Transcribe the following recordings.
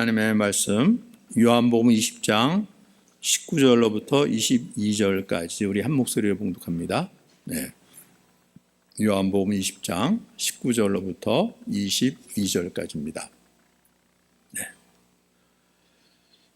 하나님의 말씀 요한복음 20장 19절로부터 22절까지 우리 한 목소리로 봉독합니다. 네. 요한복음 20장 19절로부터 22절까지입니다. 네.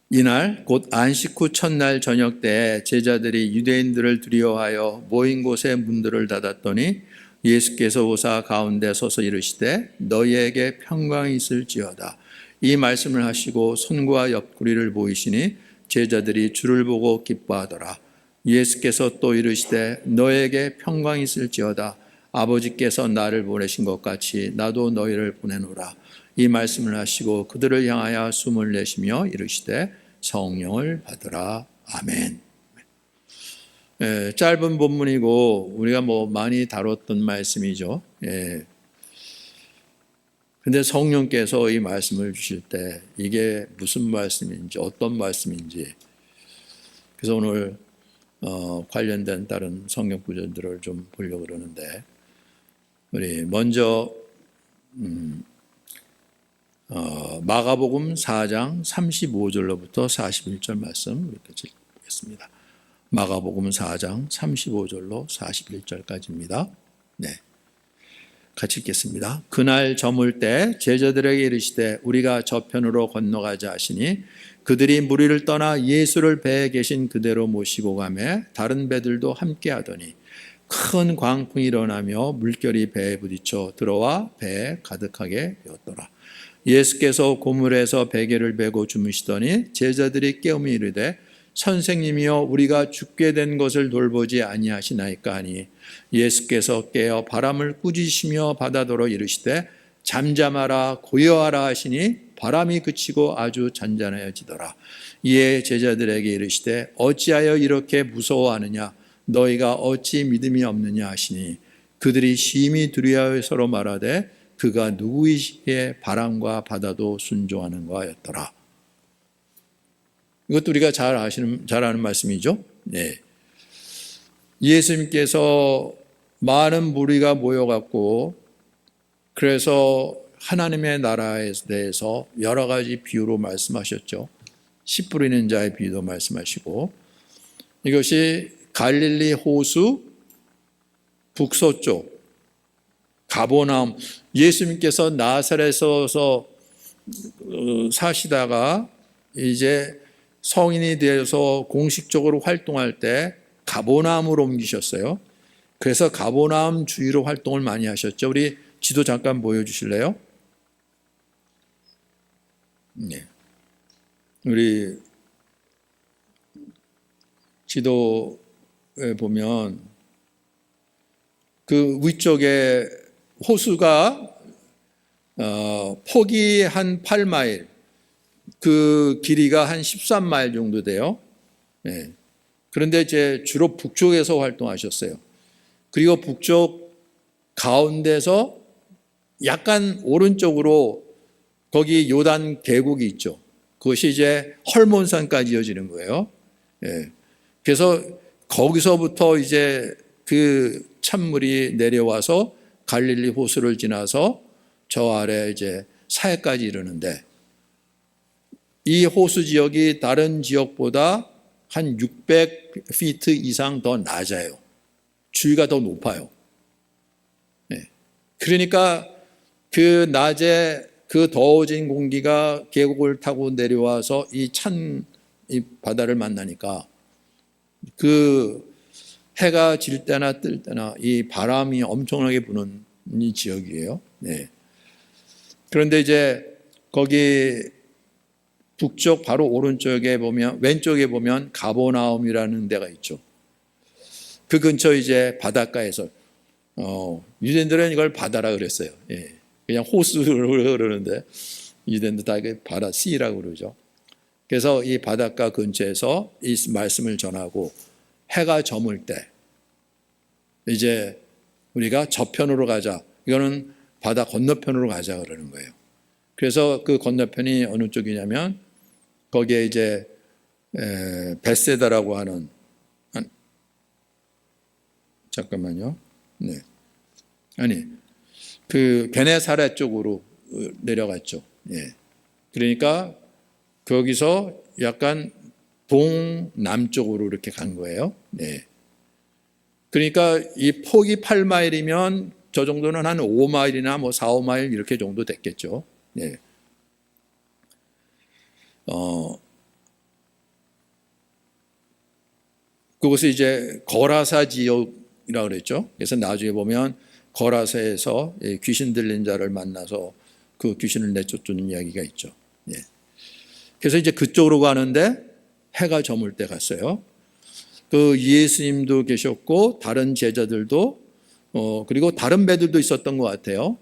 이날 곧 안식 후 첫날 저녁 때 제자들이 유대인들을 두려워하여 모인 곳에 문들을 닫았더니 예수께서 오사 가운데 서서 이르시되 너희에게 평강이 있을지어다. 이 말씀을 하시고 손과 옆구리를 보이시니 제자들이 주를 보고 기뻐하더라. 예수께서 또 이르시되 너에게 평강이 있을지어다. 아버지께서 나를 보내신 것 같이 나도 너희를 보내노라. 이 말씀을 하시고 그들을 향하여 숨을 내쉬며 이르시되 성령을 받으라. 아멘. 짧은 본문이고 우리가 많이 다뤘던 말씀이죠. 근데 성령께서 이 말씀을 주실 때 이게 무슨 말씀인지 어떤 말씀인지, 그래서 오늘 관련된 다른 성경 구절들을 좀 보려고 그러는데, 우리 먼저 마가복음 4장 35절로부터 41절 말씀 이렇게 읽겠습니다. 마가복음 4장 35절로 41절까지입니다. 네, 같이 읽겠습니다. 그날 저물 때 제자들에게 이르시되 우리가 저편으로 건너가자 하시니 그들이 무리를 떠나 예수를 배에 계신 그대로 모시고 가매 다른 배들도 함께 하더니 큰 광풍이 일어나며 물결이 배에 부딪혀 들어와 배에 가득하게 되었더라. 예수께서 고물에서 베개를 베고 주무시더니 제자들이 깨우며 이르되 선생님이여 우리가 죽게 된 것을 돌보지 아니하시나이까 하니 예수께서 깨어 바람을 꾸짖으시며 바다더러 이르시되 잠잠하라 고요하라 하시니 바람이 그치고 아주 잔잔해지더라. 이에 제자들에게 이르시되 어찌하여 이렇게 무서워하느냐 너희가 어찌 믿음이 없느냐 하시니 그들이 심히 두려워하여 서로 말하되 그가 누구이시기에 바람과 바다도 순종하는가 하였더라. 이것도 우리가 잘 아는 말씀이죠. 네. 예수님께서 많은 무리가 모여갖고 그래서 하나님의 나라에 대해서 여러 가지 비유로 말씀하셨죠. 씨 뿌리는 자의 비유도 말씀하시고, 이것이 갈릴리 호수 북서쪽 가버나움, 예수님께서 나사렛에서 사시다가 이제 성인이 되어서 공식적으로 활동할 때 가버나움으로 옮기셨어요. 그래서 가버나움 주위로 활동을 많이 하셨죠. 우리 지도 잠깐 보여주실래요? 네. 우리 지도에 보면 그 위쪽에 호수가 폭이 한 8마일, 그 길이가 한 13마일 정도 돼요. 네. 그런데 이제 주로 북쪽에서 활동하셨어요. 그리고 북쪽 가운데서 약간 오른쪽으로 거기 요단 계곡이 있죠. 그것이 이제 헐몬산까지 이어지는 거예요. 네. 그래서 거기서부터 이제 그 찬물이 내려와서 갈릴리 호수를 지나서 저 아래 이제 사해까지 이르는데, 이 호수 지역이 다른 지역보다 한 600피트 이상 더 낮아요. 주위가 더 높아요. 네. 그러니까 그 낮에 그 더워진 공기가 계곡을 타고 내려와서 이 바다를 만나니까 그 해가 질 때나 뜰 때나 이 바람이 엄청나게 부는 이 지역이에요. 네. 그런데 이제 거기 북쪽 바로 오른쪽에 보면, 왼쪽에 보면 가버나움이라는 데가 있죠. 그 근처 이제 바닷가에서 유대인들은 이걸 바다라 그랬어요. 예. 그냥 호수를 그러는데 유대인들 다 바다 씨라고 그러죠. 그래서 이 바닷가 근처에서 이 말씀을 전하고 해가 저물 때 이제 우리가 저편으로 가자. 이거는 바다 건너편으로 가자 그러는 거예요. 그래서 그 건너편이 어느 쪽이냐면 거기에 이제 베세다라고 하는, 잠깐만요. 네. 아니, 그 게네사렛 쪽으로 내려갔죠. 예. 그러니까 거기서 약간 동남쪽으로 이렇게 간 거예요. 네. 그러니까 이 폭이 8마일이면 저 정도는 한 5마일이나 뭐 4, 5마일 이렇게 정도 됐겠죠. 네. 그것이 이제 거라사 지역이라고 그랬죠. 그래서 나중에 보면 거라사에서 귀신 들린 자를 만나서 그 귀신을 내쫓는 이야기가 있죠. 예. 그래서 이제 그쪽으로 가는데 해가 저물 때 갔어요. 그 예수님도 계셨고 다른 제자들도 그리고 다른 배들도 있었던 것 같아요.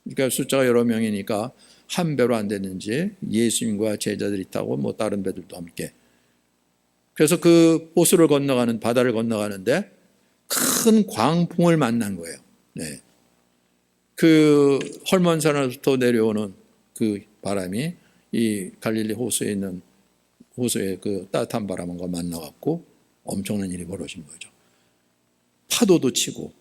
그러니까 숫자가 여러 명이니까 한 배로 안 됐는지 예수님과 제자들이 타고 뭐 다른 배들도 함께. 그래서 그 호수를 건너가는 바다를 건너가는데 큰 광풍을 만난 거예요. 네. 그 헐몬산으로부터 내려오는 그 바람이 이 갈릴리 호수에 있는 호수의 그 따뜻한 바람과 만나갖고 엄청난 일이 벌어진 거죠. 파도도 치고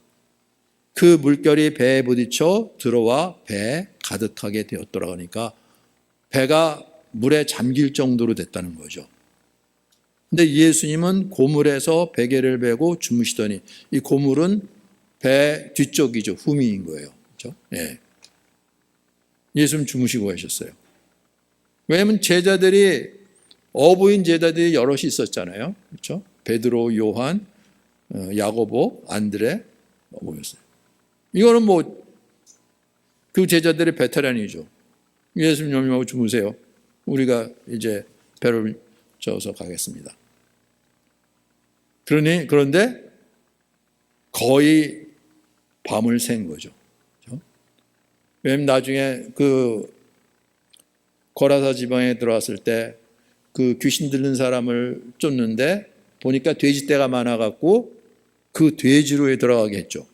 그 물결이 배에 부딪혀 들어와 배에 가득하게 되었더라. 그러니까 배가 물에 잠길 정도로 됐다는 거죠. 근데 예수님은 고물에서 베개를 베고 주무시더니 이 고물은 배 뒤쪽이죠. 후미인 거예요. 그렇죠? 예. 예수님 주무시고 계셨어요. 왜냐하면 제자들이 어부인 제자들이 여럿이 있었잖아요. 그렇죠? 베드로, 요한, 야고보, 안드레 모였어요. 이거는 뭐 그 제자들의 베테랑이죠. 예수님하고 주무세요. 우리가 이제 배를 저어서 가겠습니다. 그런데 거의 밤을 샌 거죠. 그렇죠? 왜냐하면 나중에 그 거라사 지방에 들어왔을 때 그 귀신 들린 사람을 쫓는데 보니까 돼지떼가 많아갖고 그 돼지로에 들어가게 했죠.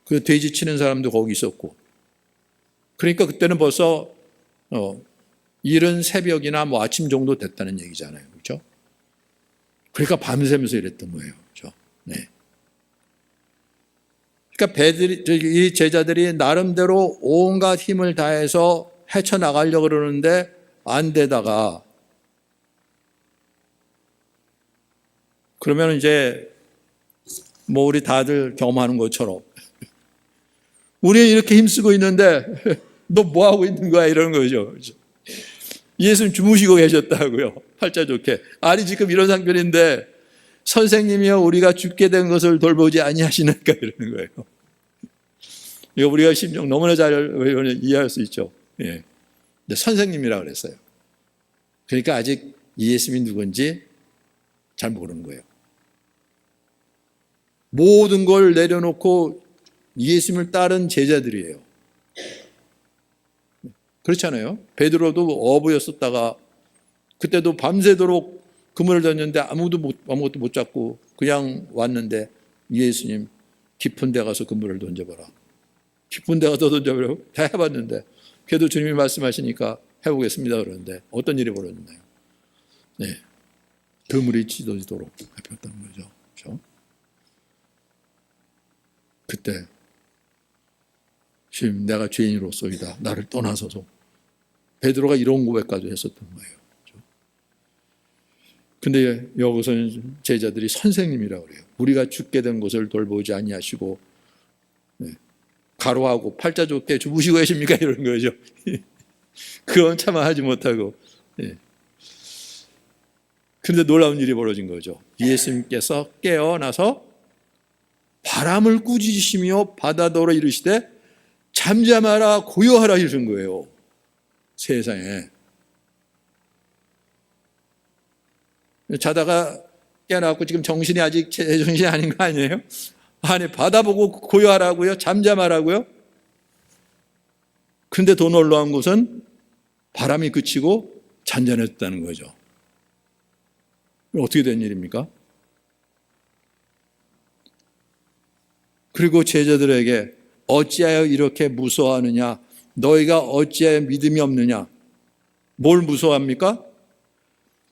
그 돼지 치는 사람도 거기 있었고. 그러니까 그때는 벌써 이른 새벽이나 뭐 아침 정도 됐다는 얘기잖아요. 그렇죠? 그러니까 밤새면서 이랬던 거예요. 그렇죠? 네. 그러니까 이 제자들이 나름대로 온갖 힘을 다해서 헤쳐나가려고 그러는데 안 되다가 그러면 이제 뭐 우리 다들 경험하는 것처럼 우리는 이렇게 힘쓰고 있는데 너 뭐 하고 있는 거야 이러는 거죠. 예수님 주무시고 계셨다고요. 팔자 좋게. 아니 지금 이런 상편인데 선생님이여 우리가 죽게 된 것을 돌보지 아니하시니까 이러는 거예요. 이거 우리가 심정 너무나 잘 이해할 수 있죠. 예. 근데 선생님이라고 그랬어요. 그러니까 아직 예수님이 누군지 잘 모르는 거예요. 모든 걸 내려놓고 예수님을 따른 제자들이에요. 그렇잖아요. 베드로도 어부였었다가 그때도 밤새도록 그물을 던졌는데 아무것도 못 잡고 그냥 왔는데 예수님 깊은 데 가서 그물을 던져봐라. 깊은 데 가서 던져보라고 다 해봤는데 그래도 주님이 말씀하시니까 해보겠습니다 그러는데 어떤 일이 벌어졌나요? 네, 그물이 찢어지도록 해봤다는 거죠. 그렇죠? 그때 주님 내가 죄인으로서이다. 나를 떠나서서 베드로가 이런 고백까지 했었던 거예요. 그렇죠? 근데 여기서는 제자들이 선생님이라고 그래요. 우리가 죽게 된 것을 돌보지 아니하시고 가로하고 팔자 좋게 주무시고 계십니까? 이런 거죠. 그건 차마 하지 못하고. 그런데 놀라운 일이 벌어진 거죠. 예수님께서 깨어나서 바람을 꾸짖으시며 바다더러 이르시되 잠잠하라 고요하라 이러신 거예요. 세상에. 자다가 깨어나고 지금 정신이 아직 제정신이 아닌 거 아니에요? 아니 바다 보고 고요하라고요? 잠잠하라고요? 그런데 더 놀라운 것은 바람이 그치고 잔잔했다는 거죠. 어떻게 된 일입니까? 그리고 제자들에게 어찌하여 이렇게 무서워하느냐? 너희가 어찌하여 믿음이 없느냐? 뭘 무서워합니까?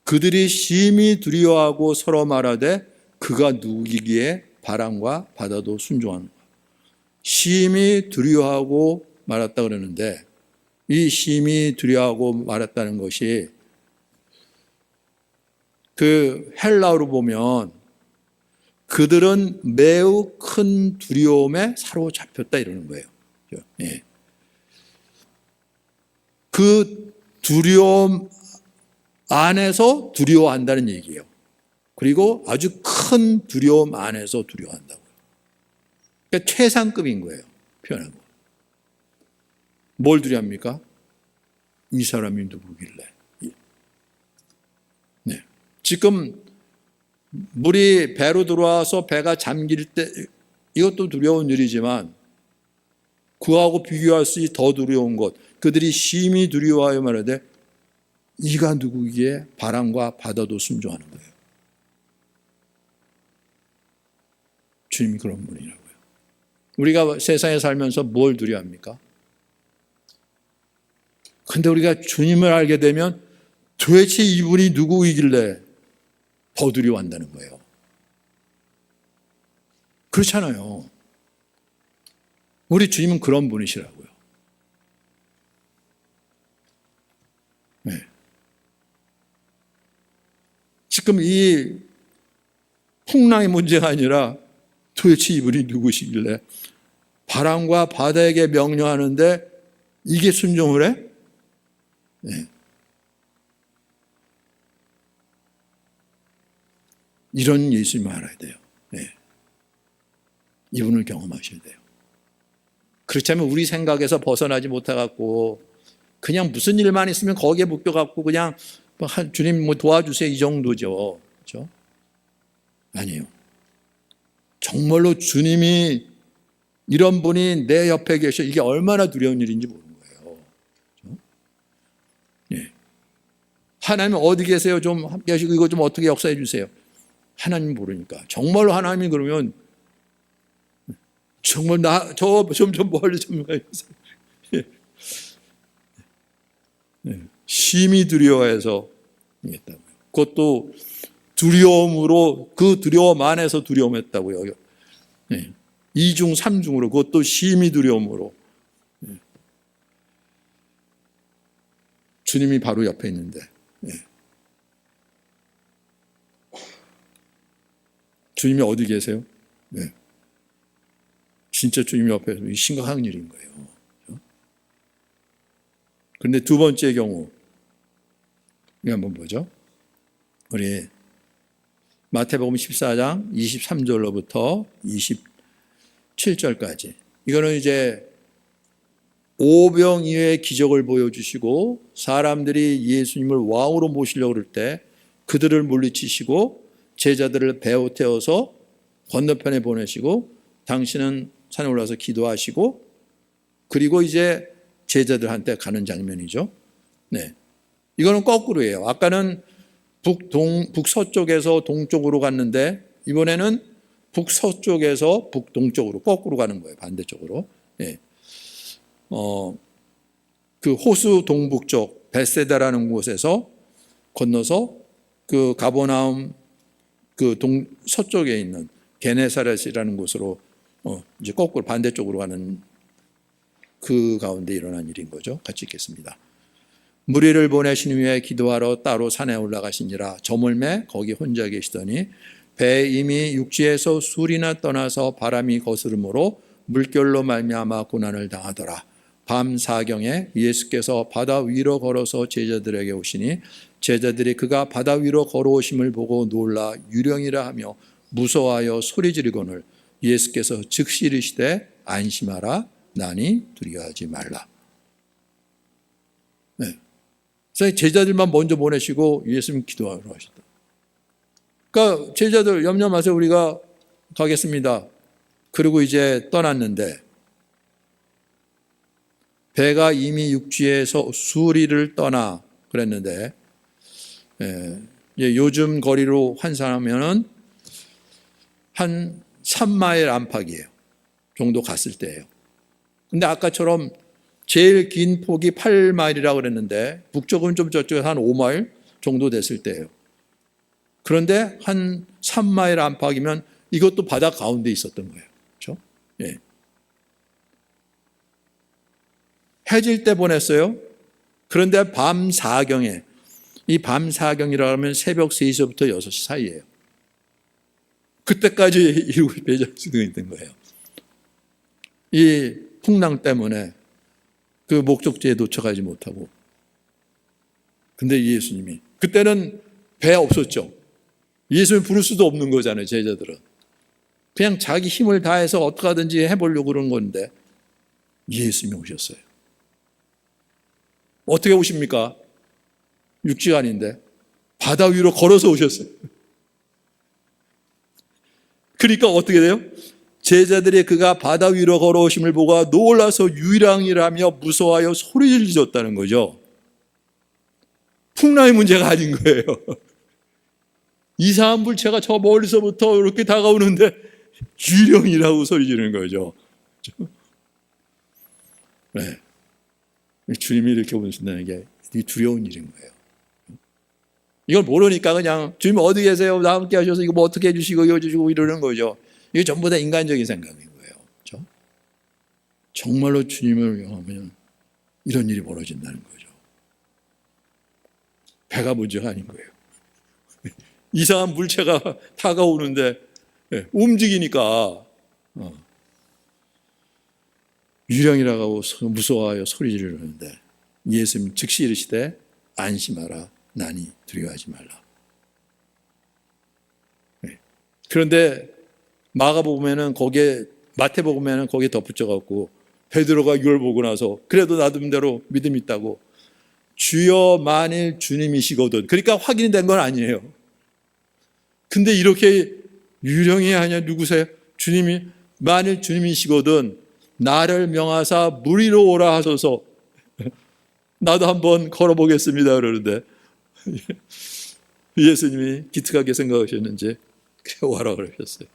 그들이 심히 두려워하고 서로 말하되 그가 누구기에 바람과 바다도 순종하는 거야. 심히 두려워하고 말았다 그러는데 이 심히 두려워하고 말았다는 것이 그 헬라어로 보면 그들은 매우 큰 두려움에 사로잡혔다 이러는 거예요. 예. 그 두려움 안에서 두려워한다는 얘기예요. 그리고 아주 큰 두려움 안에서 두려워한다고요. 그러니까 최상급인 거예요. 표현한 거. 뭘 두려워합니까? 이 사람이 누구길래? 네. 지금 물이 배로 들어와서 배가 잠길 때 이것도 두려운 일이지만 그하고 비교할 수 있이 더 두려운 것, 그들이 심히 두려워하여 말하되 이가 누구기에 바람과 바다도 순종하는 거예요. 주님이 그런 분이라고요. 우리가 세상에 살면서 뭘 두려워합니까? 근데 우리가 주님을 알게 되면 도대체 이분이 누구이길래 더 두려워한다는 거예요. 그렇잖아요. 우리 주님은 그런 분이시라고요. 네. 지금 이 풍랑의 문제가 아니라 도대체 이분이 누구시길래 바람과 바다에게 명령하는데 이게 순종을 해? 네. 이런 예수님을 알아야 돼요. 네. 이분을 경험하셔야 돼요. 그렇지 않으면 우리 생각에서 벗어나지 못해갖고 그냥 무슨 일만 있으면 거기에 묶여갖고 그냥 주님 뭐 도와주세요 이 정도죠. 그렇죠? 아니에요. 정말로 주님이 이런 분이 내 옆에 계셔 이게 얼마나 두려운 일인지 모르는 거예요. 그렇죠? 네. 하나님 어디 계세요? 좀 함께 하시고 이거 좀 어떻게 역사해 주세요. 하나님 모르니까. 정말로 하나님이 그러면 정말 좀 멀리 좀 가주세요. 네. 심히 두려워해서 했다고요. 그것도 두려움으로 그 두려움 안에서 두려움했다고요. 네. 2중 3중으로 그것도 심히 두려움으로. 네. 주님이 바로 옆에 있는데. 네. 주님이 어디 계세요? 네. 진짜 주님 옆에서 심각한 일인 거예요. 그런데 두 번째 경우 우리 한번 보죠. 우리 마태복음 14장 23절로부터 27절까지 이거는 이제 오병이어의 기적을 보여주시고 사람들이 예수님을 왕으로 모시려고 그럴 때 그들을 물리치시고 제자들을 배에 태워서 건너편에 보내시고 당신은 산에 올라서 기도하시고 그리고 이제 제자들한테 가는 장면이죠. 네, 이거는 거꾸로예요. 아까는 북서쪽에서 동쪽으로 갔는데 이번에는 북서쪽에서 북동쪽으로 거꾸로 가는 거예요. 반대쪽으로. 네. 그 호수 동북쪽 베세다라는 곳에서 건너서 그 가버나움 그 서쪽에 있는 게네사렛이라는 곳으로 이제 거꾸로 반대쪽으로 가는 그 가운데 일어난 일인 거죠. 같이 읽겠습니다. 무리를 보내신 후에 기도하러 따로 산에 올라가시니라. 저물매 거기 혼자 계시더니 배에 이미 육지에서 술이나 떠나서 바람이 거스름으로 물결로 말미암아 고난을 당하더라. 밤 사경에 예수께서 바다 위로 걸어서 제자들에게 오시니 제자들이 그가 바다 위로 걸어오심을 보고 놀라 유령이라 하며 무서워하여 소리 지르거늘 예수께서 즉시 이르시되 안심하라 나니 두려워하지 말라. 네. 제자들만 먼저 보내시고 예수님 기도하러 하셨다. 그러니까 제자들 염려 마세요. 우리가 가겠습니다. 그리고 이제 떠났는데 배가 이미 육지에서 수리를 떠나 그랬는데 요즘 거리로 환산하면은 한 3마일 안팎이에요. 정도 갔을 때예요. 근데 아까처럼 제일 긴 폭이 8마일이라고 그랬는데 북쪽은 좀 저쪽에서 한 5마일 정도 됐을 때예요. 그런데 한 3마일 안팎이면 이것도 바다 가운데 있었던 거예요. 그렇죠? 예. 해질 때 보냈어요. 그런데 밤 4경에 이 밤 사경이라 하면 새벽 3시부터 6시 사이예요. 그때까지 이루고 배정이 있던 거예요. 이 풍랑 때문에 그 목적지에 도착하지 못하고. 근데 예수님이, 그때는 배 없었죠. 예수님 부를 수도 없는 거잖아요, 제자들은. 그냥 자기 힘을 다해서 어떻게 하든지 해보려고 그런 건데 예수님이 오셨어요. 어떻게 오십니까? 육지가 아닌데 바다 위로 걸어서 오셨어요. 그러니까 어떻게 돼요? 제자들이 그가 바다 위로 걸어오심을 보고 놀라서 유랑이라며 무서워하여 소리를 지었다는 거죠. 풍랑의 문제가 아닌 거예요. 이상한 물체가 저 멀리서부터 이렇게 다가오는데 유령이라고 소리 지르는 거죠. 네. 주님이 이렇게 오신다는 게 두려운 일인 거예요. 이걸 모르니까 그냥 주님 어디 계세요? 나 함께 하셔서 이거 뭐 어떻게 해주시고 이거 해주시고 이러는 거죠. 이게 전부 다 인간적인 생각인 거예요. 그렇죠? 정말로 주님을 영하면 이런 일이 벌어진다는 거죠. 배가 문제가 아닌 거예요. 이상한 물체가 다가오는데 움직이니까 유령이라고 무서워하여 소리 지르는데 예수님 즉시 이르시되 안심하라 나니 두려워하지 말라. 그런데 마가복음에는 거기에 마태복음에는 거기에 덧붙여갖고 베드로가 이걸 보고 나서 그래도 나름대로 믿음이 있다고 주여 만일 주님이시거든. 그러니까 확인이 된 건 아니에요. 근데 이렇게 유령이 아니야 누구세요? 주님이 만일 주님이시거든 나를 명하사 물 위로 오라 하소서. 나도 한번 걸어보겠습니다 그러는데 예수님이 기특하게 생각하셨는지 그래 와라 그러셨어요.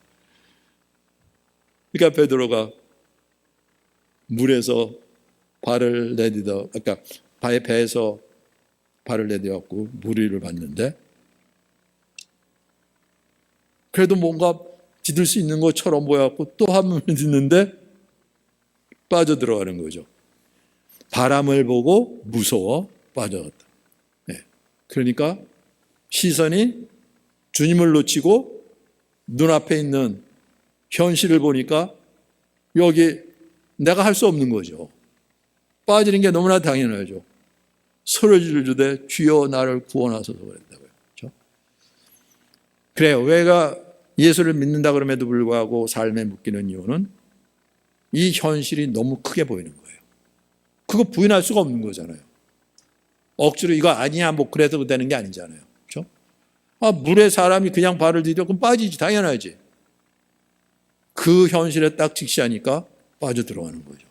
그러니까 베드로가 물에서 발을 내딛어, 그러니까 배에서 발을 내딛었고 물 위를 봤는데 그래도 뭔가 디딜 수 있는 것처럼 보였고 또 한 번 듣는데 빠져들어가는 거죠. 바람을 보고 무서워 빠져갔다. 네. 그러니까 시선이 주님을 놓치고 눈앞에 있는 현실을 보니까 여기 내가 할 수 없는 거죠. 빠지는 게 너무나 당연하죠. 소리를 지르되 주여 나를 구원하소서 그랬다고요. 그렇죠? 그래요. 왜가 예수를 믿는다 그럼에도 불구하고 삶에 묶이는 이유는 이 현실이 너무 크게 보이는 거예요. 그거 부인할 수가 없는 거잖아요. 억지로 이거 아니야 뭐 그래도 되는 게 아니잖아요. 그렇죠? 물에 사람이 그냥 발을 디뎌 그럼 빠지지 당연하지. 그 현실에 딱 직시하니까 빠져들어가는 거죠.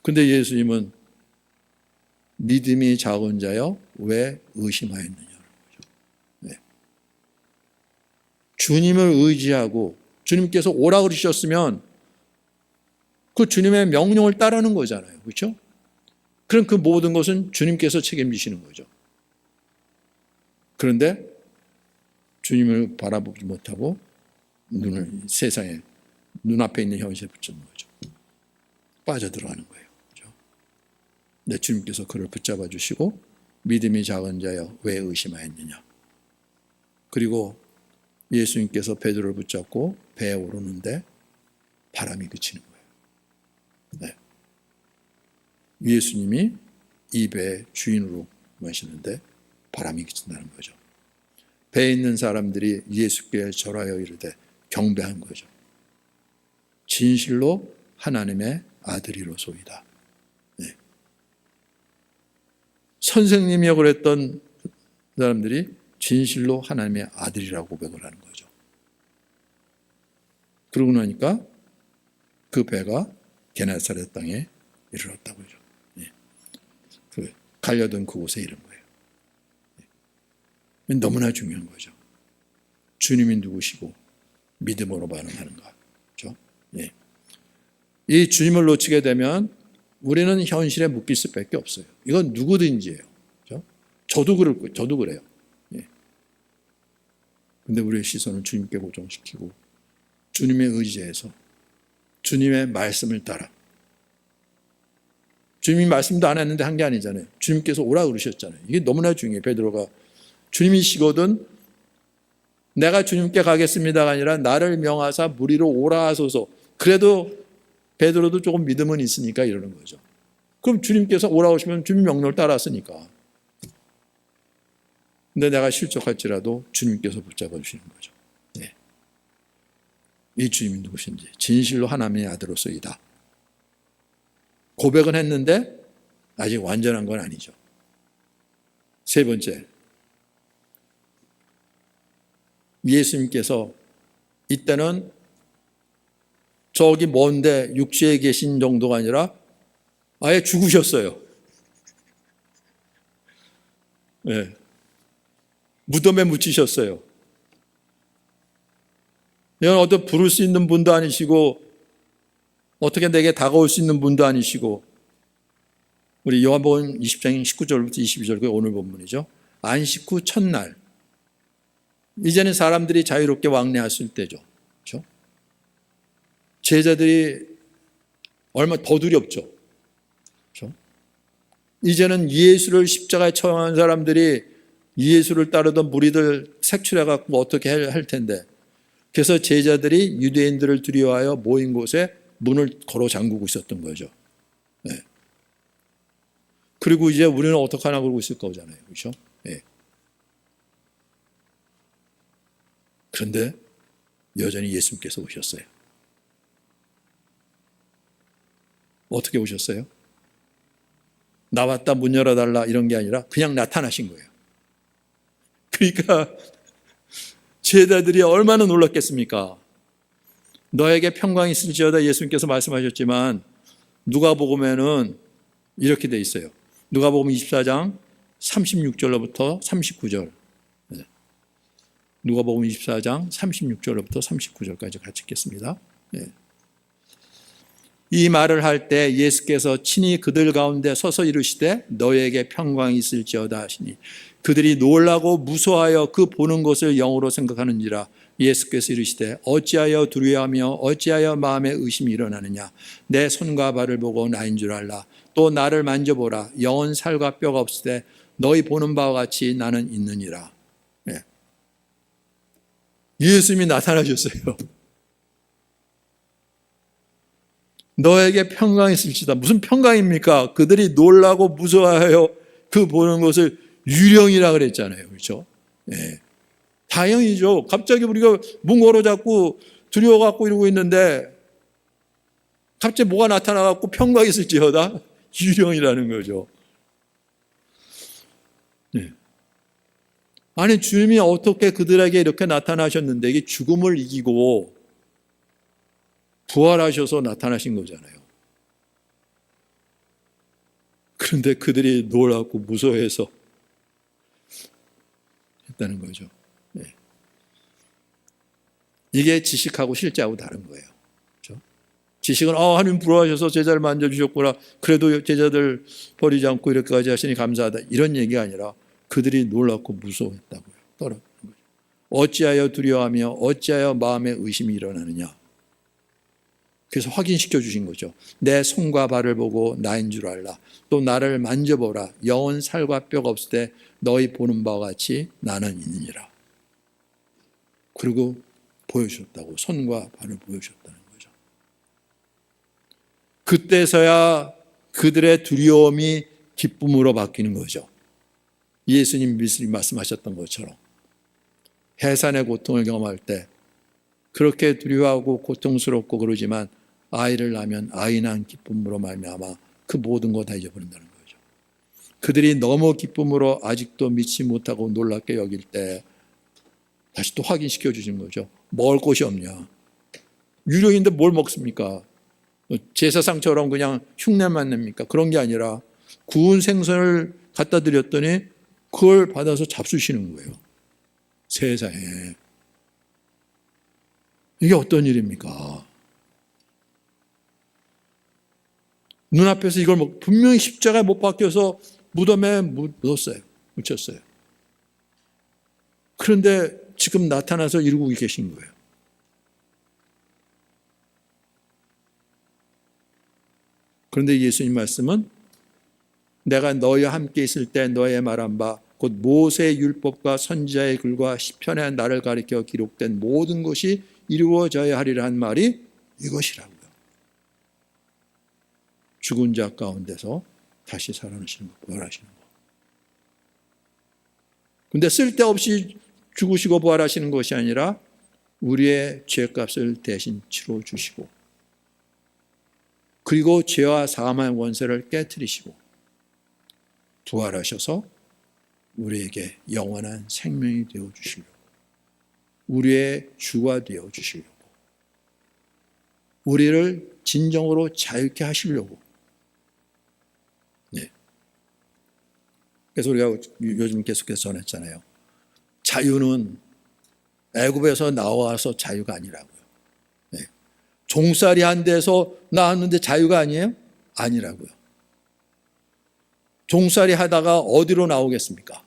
근데 예수님은 믿음이 작은 자여 왜 의심하였느냐는 거죠. 네. 주님을 의지하고 주님께서 오라 그러셨으면 그 주님의 명령을 따르는 거잖아요. 그렇죠? 그럼 그 모든 것은 주님께서 책임지시는 거죠. 그런데 주님을 바라보지 못하고 눈을 세상에 눈앞에 있는 현실에 붙잡는 거죠. 빠져들어가는 거예요. 그렇죠? 네, 주님께서 그를 붙잡아 주시고 믿음이 작은 자여 왜 의심하였느냐. 그리고 예수님께서 베드로를 붙잡고 배에 오르는데 바람이 그치는 거예요. 네. 예수님이 이 배의 주인으로 마시는데 바람이 그친다는 거죠. 배에 있는 사람들이 예수께 절하여 이르되 경배한 거죠. 진실로 하나님의 아들이로소이다. 네. 선생님이라고 그랬던 사람들이 진실로 하나님의 아들이라고 고백을 하는 거죠. 그러고 나니까 그 배가 게네사렛 땅에 이르렀다고 하죠. 네. 그 갈려던 그곳에 이른 거예요. 네. 너무나 중요한 거죠. 주님이 누구시고 믿음으로 반응하는가. 그렇죠? 네. 이 주님을 놓치게 되면 우리는 현실에 묶일 수밖에 없어요. 이건 누구든지예요. 그렇죠? 저도 그래요. 근데 우리의 시선을 주님께 고정시키고 주님의 의지에서 주님의 말씀을 따라 주님이 말씀도 안 했는데 한 게 아니잖아요. 주님께서 오라 그러셨잖아요. 이게 너무나 중요해요. 베드로가 주님이시거든 내가 주님께 가겠습니다가 아니라 나를 명하사 무리로 오라 하소서. 그래도 베드로도 조금 믿음은 있으니까 이러는 거죠. 그럼 주님께서 오라 하시면 주님 명령을 따랐으니까. 근데 내가 실족할지라도 주님께서 붙잡아 주시는 거죠. 네. 이 주님이 누구신지 진실로 하나님의 아들로서이다. 고백은 했는데 아직 완전한 건 아니죠. 세 번째, 예수님께서 이때는 저기 먼데 육지에 계신 정도가 아니라 아예 죽으셨어요. 네. 무덤에 묻히셨어요. 이건 어떤 부를 수 있는 분도 아니시고 어떻게 내게 다가올 수 있는 분도 아니시고 우리 요한복음 20장 19절부터 22절 그 오늘 본문이죠. 안식 후 첫날 이제는 사람들이 자유롭게 왕래했을 때죠. 그렇죠? 제자들이 얼마 더 두렵죠. 그렇죠? 이제는 예수를 십자가에 처형한 사람들이 예수를 따르던 무리들 색출해갖고 어떻게 할 텐데 그래서 제자들이 유대인들을 두려워하여 모인 곳에 문을 걸어 잠그고 있었던 거죠. 네. 그리고 이제 우리는 어떡하나 그러고 있을 거잖아요. 그렇죠? 네. 그런데 여전히 예수님께서 오셨어요. 어떻게 오셨어요? 나왔다 문 열어달라 이런 게 아니라 그냥 나타나신 거예요. 그러니까 제자들이 얼마나 놀랐겠습니까? 너에게 평강이 있을지어다 예수님께서 말씀하셨지만 누가복음에는 이렇게 돼 있어요. 누가복음 24장 36절로부터 39절. 누가복음 24장 36절로부터 39절까지 같이 읽겠습니다. 이 말을 할 때 예수께서 친히 그들 가운데 서서 이르시되 너에게 평강이 있을지어다 하시니 그들이 놀라고 무서워하여 그 보는 것을 영으로 생각하는지라. 예수께서 이르시되 어찌하여 두려워하며 어찌하여 마음에 의심이 일어나느냐. 내 손과 발을 보고 나인 줄 알라. 또 나를 만져보라. 영은 살과 뼈가 없으되 너희 보는 바와 같이 나는 있느니라. 네. 예수님이 나타나셨어요. 너에게 평강이 있을지다. 무슨 평강입니까? 그들이 놀라고 무서워하여 그 보는 것을 유령이라 그랬잖아요. 그렇죠? 네. 다행이죠. 갑자기 우리가 문 걸어 잡고 두려워갖고 이러고 있는데 갑자기 뭐가 나타나갖고 평강이 있을지어다? 유령이라는 거죠. 네. 아니 주님이 어떻게 그들에게 이렇게 나타나셨는데 이게 죽음을 이기고 부활하셔서 나타나신 거잖아요. 그런데 그들이 놀랍고 무서워해서 했다는 거죠. 네. 이게 지식하고 실제하고 다른 거예요. 그렇죠? 지식은 하나님 부활하셔서 제자를 만져주셨구나. 그래도 제자들 버리지 않고 이렇게까지 하시니 감사하다. 이런 얘기가 아니라 그들이 놀랍고 무서워했다고요. 떨어지는 거죠. 어찌하여 두려워하며 어찌하여 마음에 의심이 일어나느냐. 그래서 확인시켜 주신 거죠. 내 손과 발을 보고 나인 줄 알라. 또 나를 만져보라. 영은 살과 뼈가 없을 때 너희 보는 바와 같이 나는 있느니라. 그리고 보여주셨다고. 손과 발을 보여주셨다는 거죠. 그때서야 그들의 두려움이 기쁨으로 바뀌는 거죠. 예수님 말씀하셨던 것처럼 해산의 고통을 경험할 때 그렇게 두려워하고 고통스럽고 그러지만 아이를 낳으면 아이 낳은 기쁨으로 말미암아 그 모든 거 다 잊어버린다는 거죠. 그들이 너무 기쁨으로 아직도 믿지 못하고 놀랍게 여길 때 다시 또 확인시켜 주신 거죠. 먹을 것이 없냐. 유령인데 뭘 먹습니까? 제사상처럼 그냥 흉내만 냅니까? 그런 게 아니라 구운 생선을 갖다 드렸더니 그걸 받아서 잡수시는 거예요. 세상에. 이게 어떤 일입니까? 눈앞에서 이걸 분명히 십자가에 못 박혀서 무덤에 묻었어요. 묻혔어요. 그런데 지금 나타나서 이루고 계신 거예요. 그런데 예수님 말씀은 내가 너희와 함께 있을 때 너의 말한 바 곧 모세의 율법과 선지자의 글과 시편에 나를 가리켜 기록된 모든 것이 이루어져야 하리라 한 말이 이것이라고요. 죽은 자 가운데서 다시 살아나시는 것, 부활하시는 것. 근데 쓸데없이 죽으시고 부활하시는 것이 아니라 우리의 죄값을 대신 치러 주시고, 그리고 죄와 사망의 원세를 깨뜨리시고 부활하셔서 우리에게 영원한 생명이 되어 주시려고, 우리의 주가 되어 주시려고, 우리를 진정으로 자유케 하시려고. 네. 그래서 우리가 요즘 계속해서 전했잖아요. 자유는 애굽에서 나와서 자유가 아니라고요. 네. 종살이 한 데서 나왔는데 자유가 아니에요? 아니라고요. 종살이 하다가 어디로 나오겠습니까?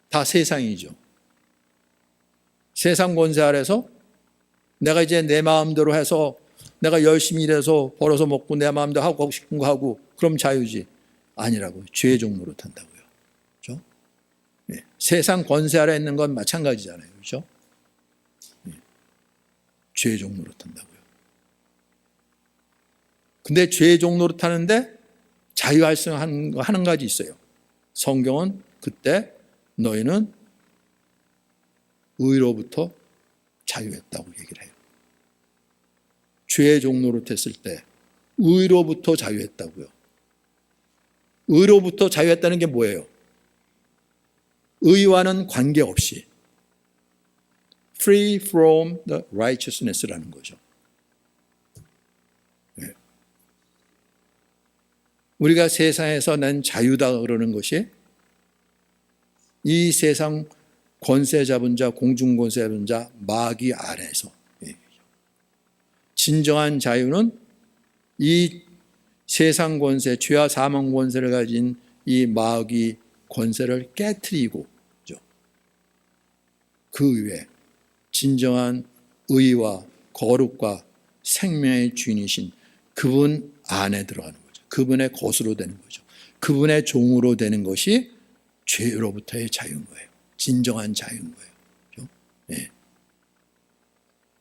다 세상이죠. 세상 권세 아래서 내가 이제 내 마음대로 해서 내가 열심히 일해서 벌어서 먹고 내 마음대로 하고 싶은 거 하고 그럼 자유지. 아니라고요. 죄의 종로로 탄다고요. 그렇죠? 네. 세상 권세 아래 있는 건 마찬가지잖아요. 그렇죠? 네. 죄의 종로로 탄다고요. 근데 죄의 종로로 타는데 자유할 수 있는 거 한 가지 있어요. 성경은 그때 너희는 의로부터 자유했다고 얘기를 해요. 죄의 종로로 됐을 때 의로부터 자유했다고요. 의로부터 자유했다는 게 뭐예요? 의와는 관계없이 free from the righteousness라는 거죠. 네. 우리가 세상에서 난 자유다 그러는 것이 이 세상 권세 잡은 자, 공중 권세 잡은 자, 마귀 아래에서. 진정한 자유는 이 세상 권세, 죄와 사망 권세를 가진 이 마귀 권세를 깨트리고, 그 위에 진정한 의와 거룩과 생명의 주인이신 그분 안에 들어가는 거죠. 그분의 것으로 되는 거죠. 그분의 종으로 되는 것이 죄로부터의 자유인 거예요. 진정한 자유인 거예요. 그렇죠? 네.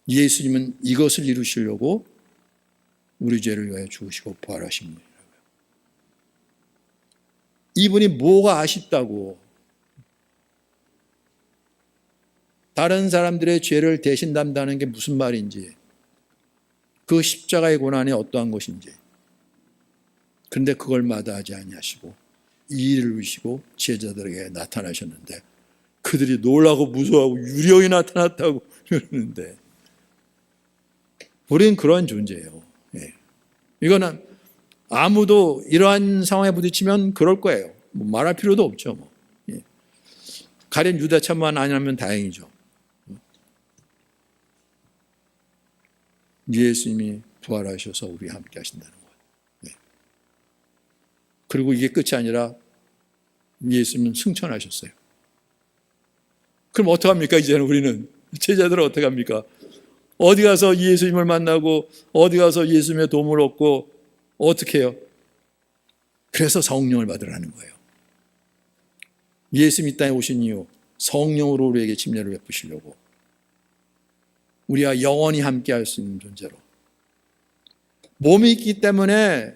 예수님은 이것을 이루시려고 우리 죄를 위하여 죽으시고 부활하신 분이라고요. 이분이 뭐가 아쉽다고 다른 사람들의 죄를 대신 담당하는 게 무슨 말인지, 그 십자가의 고난이 어떠한 것인지. 그런데 그걸 마다하지 아니하시고 이 일을 이루시고 제자들에게 나타나셨는데 그들이 놀라고 무서워하고 유령이 나타났다고 그러는데 우리는 그런 존재예요. 예. 이거는 아무도 이러한 상황에 부딪히면 그럴 거예요. 뭐 말할 필요도 없죠. 뭐. 예. 가련 유대차만 아니라면 다행이죠. 예수님이 부활하셔서 우리와 함께 하신다는 거예요. 예. 그리고 이게 끝이 아니라 예수님은 승천하셨어요. 그럼 어떡합니까? 이제는 우리는 제자들은 어떡합니까? 어디 가서 예수님을 만나고 어디 가서 예수님의 도움을 얻고 어떻게 해요? 그래서 성령을 받으라는 거예요. 예수님 이 땅에 오신 이유 성령으로 우리에게 침례를 베푸시려고, 우리가 영원히 함께 할 수 있는 존재로. 몸이 있기 때문에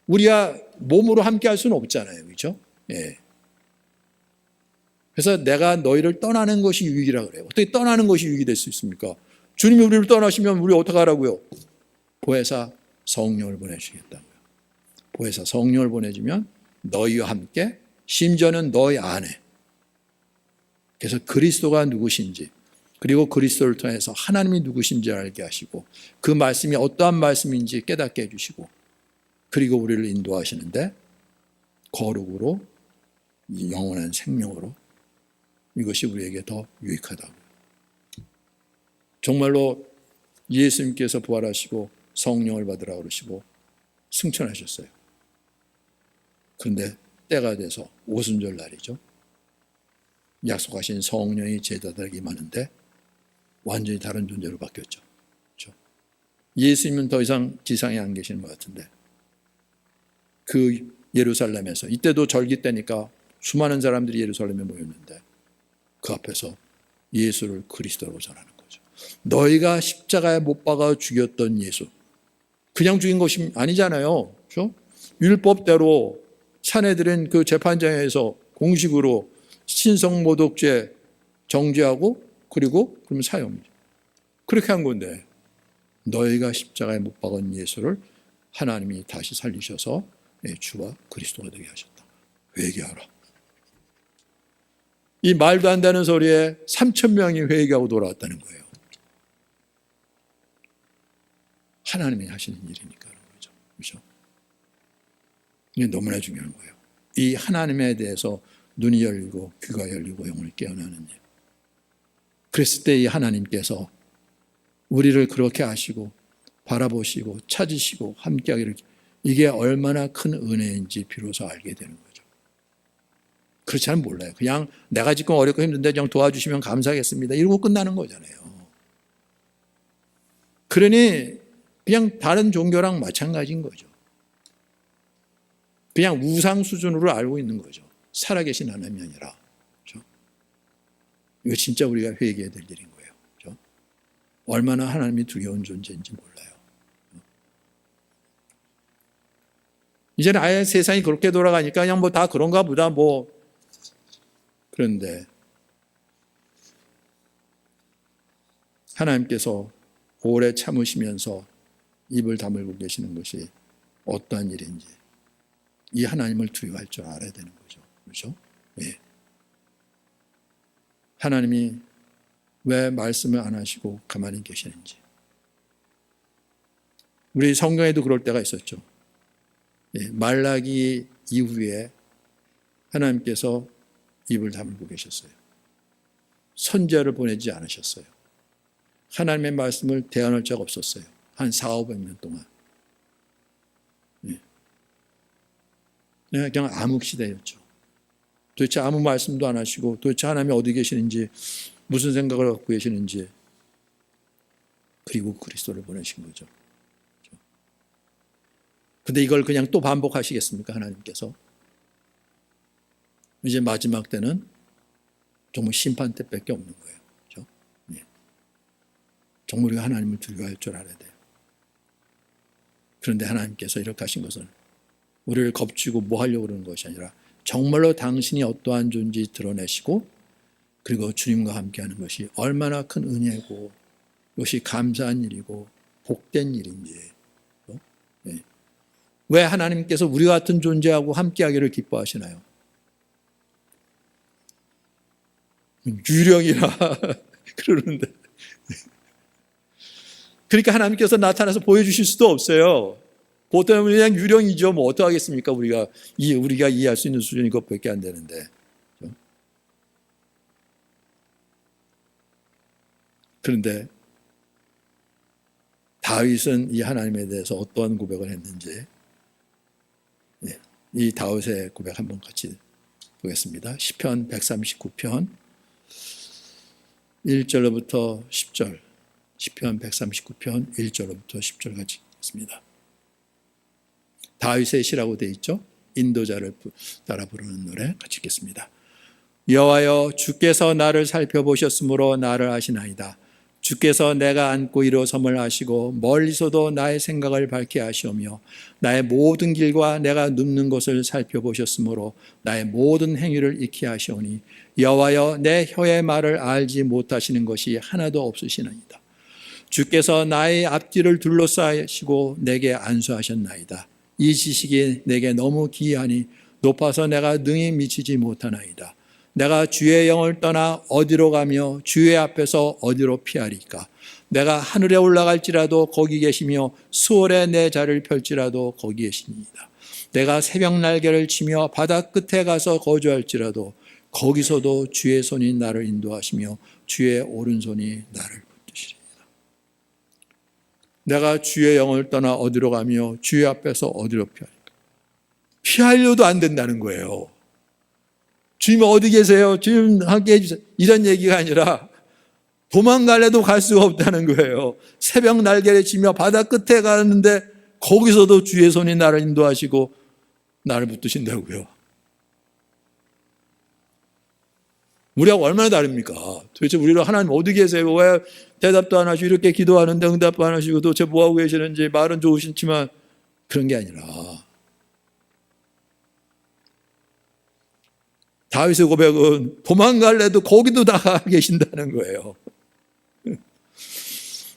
우리가 몸으로 함께 할 수는 없잖아요. 그렇죠? 예. 그래서 내가 너희를 떠나는 것이 유익이라 그래요. 어떻게 떠나는 것이 유익이 될 수 있습니까? 주님이 우리를 떠나시면 우리 어떻게 하라고요? 보혜사 성령을 보내주시겠다고요. 보혜사 성령을 보내주면 너희와 함께, 심지어는 너희 안에. 그래서 그리스도가 누구신지, 그리고 그리스도를 통해서 하나님이 누구신지 알게 하시고 그 말씀이 어떠한 말씀인지 깨닫게 해주시고, 그리고 우리를 인도하시는데 거룩으로, 영원한 생명으로, 이것이 우리에게 더 유익하다고. 정말로 예수님께서 부활하시고 성령을 받으라 그러시고 승천하셨어요. 그런데 때가 돼서 오순절 날이죠. 약속하신 성령이 제자들에게 임하는데 완전히 다른 존재로 바뀌었죠. 그렇죠? 예수님은 더 이상 지상에 안 계시는 것 같은데 그 예루살렘에서, 이때도 절기 때니까 수많은 사람들이 예루살렘에 모였는데 그 앞에서 예수를 그리스도로 전하는 거죠. 너희가 십자가에 못 박아 죽였던 예수, 그냥 죽인 것이 아니잖아요. 그렇죠? 율법대로 사내들은 그 재판장에서 공식으로 신성모독죄 정죄하고 그리고 그러면 사형이죠. 그렇게 한 건데 너희가 십자가에 못 박은 예수를 하나님이 다시 살리셔서 주와 그리스도가 되게 하셨다. 회개하라. 이 말도 안 되는 소리에 3,000명이 회개하고 돌아왔다는 거예요. 하나님이 하시는 일이니까 그런 거죠. 그렇죠? 이게 너무나 중요한 거예요. 이 하나님에 대해서 눈이 열리고 귀가 열리고 영을 깨어나는 일. 그랬을 때 이 하나님께서 우리를 그렇게 하시고 바라보시고 찾으시고 함께하기를, 이게 얼마나 큰 은혜인지 비로소 알게 되는 거죠. 그렇지 않으면 몰라요. 그냥 내가 지금 어렵고 힘든데 그냥 도와주시면 감사하겠습니다 이러고 끝나는 거잖아요. 그러니 그냥 다른 종교랑 마찬가지인 거죠. 그냥 우상 수준으로 알고 있는 거죠. 살아계신 하나님이 아니라. 그렇죠? 이거 진짜 우리가 회개해야 될 일인 거예요. 그렇죠? 얼마나 하나님이 두려운 존재인지 몰라요. 이제는 아예 세상이 그렇게 돌아가니까 그냥 뭐 다 그런가 보다 뭐. 그런데 하나님께서 오래 참으시면서 입을 다물고 계시는 것이 어떠한 일인지 이 하나님을 두려워할 줄 알아야 되는 거죠. 그렇죠? 예. 하나님이 왜 말씀을 안 하시고 가만히 계시는지. 우리 성경에도 그럴 때가 있었죠. 예. 말라기 이후에 하나님께서 입을 다물고 계셨어요. 선지자를 보내지 않으셨어요. 하나님의 말씀을 대언할 자가 없었어요. 한 400~500년 동안. 그냥 암흑시대였죠. 도대체 아무 말씀도 안 하시고 도대체 하나님이 어디 계시는지 무슨 생각을 갖고 계시는지, 그리고 그리스도를 보내신 거죠. 근데 이걸 그냥 또 반복하시겠습니까? 하나님께서. 이제 마지막 때는 정말 심판 때밖에 없는 거예요. 그렇죠? 예. 정말 우리가 하나님을 두려워할 줄 알아야 돼요. 그런데 하나님께서 이렇게 하신 것은 우리를 겁주고 뭐 하려고 그러는 것이 아니라 정말로 당신이 어떠한 존재인지 드러내시고 그리고 주님과 함께하는 것이 얼마나 큰 은혜고 이것이 감사한 일이고 복된 일인지. 네. 왜 하나님께서 우리 같은 존재하고 함께하기를 기뻐하시나요? 유령이라 그러는데, 그러니까 하나님께서 나타나서 보여주실 수도 없어요. 보통 그냥 유령이죠. 뭐 어떡하겠습니까? 우리가 이해할 수 있는 수준이 그것밖에 안 되는데. 그런데 다윗은 이 하나님에 대해서 어떠한 고백을 했는지, 이 다윗의 고백 한번 같이 보겠습니다. 시편 139편 1절로부터 10절, 시편 139편 1절로부터 10절 같이 읽겠습니다. 다윗의 시라고 되어 있죠. 인도자를 따라 부르는 노래 같이 읽겠습니다. 여호와여, 주께서 나를 살펴보셨으므로 나를 아시나이다. 주께서 내가 앉고 일어섬을 아시고 멀리서도 나의 생각을 밝게 하시오며 나의 모든 길과 내가 눕는 곳을 살펴보셨으므로 나의 모든 행위를 익히 하시오니 여호와여, 내 혀의 말을 알지 못하시는 것이 하나도 없으시나이다. 주께서 나의 앞뒤를 둘러싸시고 내게 안수하셨나이다. 이 지식이 내게 너무 기이하니 높아서 내가 능히 미치지 못하나이다. 내가 주의 영을 떠나 어디로 가며 주의 앞에서 어디로 피하리까? 내가 하늘에 올라갈지라도 거기 계시며 수월에 내 자리를 펼지라도 거기 계시니이다. 내가 새벽 날개를 치며 바다 끝에 가서 거주할지라도 거기서도 주의 손이 나를 인도하시며 주의 오른손이 나를 붙드시리이다. 내가 주의 영을 떠나 어디로 가며 주의 앞에서 어디로 피하리까? 피하려도 안 된다는 거예요. 주님 어디 계세요? 주님 함께 해주세요. 이런 얘기가 아니라 도망갈래도 갈 수가 없다는 거예요. 새벽 날개를 치며 바다 끝에 가는데 거기서도 주의 손이 나를 인도하시고 나를 붙드신다고요. 우리하고 얼마나 다릅니까? 도대체 우리로 하나님 어디 계세요? 왜 대답도 안 하시고 이렇게 기도하는데 응답도 안 하시고 도대체 뭐하고 계시는지 말은 좋으시지만 그런 게 아니라 다윗의 고백은 도망갈래도 거기도 다 계신다는 거예요.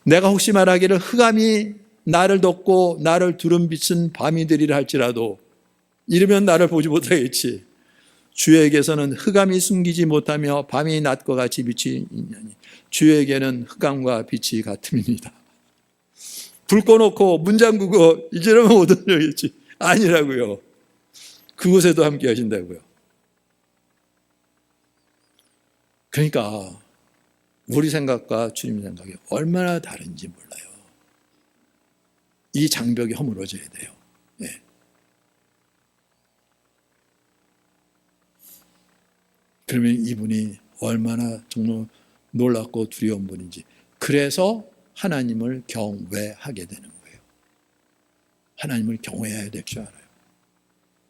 내가 혹시 말하기를 흑암이 나를 덮고 나를 두른빛은 밤이 되리라 할지라도 이러면 나를 보지 못하겠지. 주에게서는 흑암이 숨기지 못하며 밤이 낮과 같이 빛이 있느니 주에게는 흑암과 빛이 같음입니다. 불 꺼놓고 문 잠그고 이제는 못 올려겠지. 아니라고요. 그곳에도 함께 하신다고요. 그러니까 우리 생각과 주님 생각이 얼마나 다른지 몰라요. 이 장벽이 허물어져야 돼요. 네. 그러면 이분이 얼마나 정말 놀랍고 두려운 분인지. 그래서 하나님을 경외하게 되는 거예요. 하나님을 경외해야 될 줄 알아요.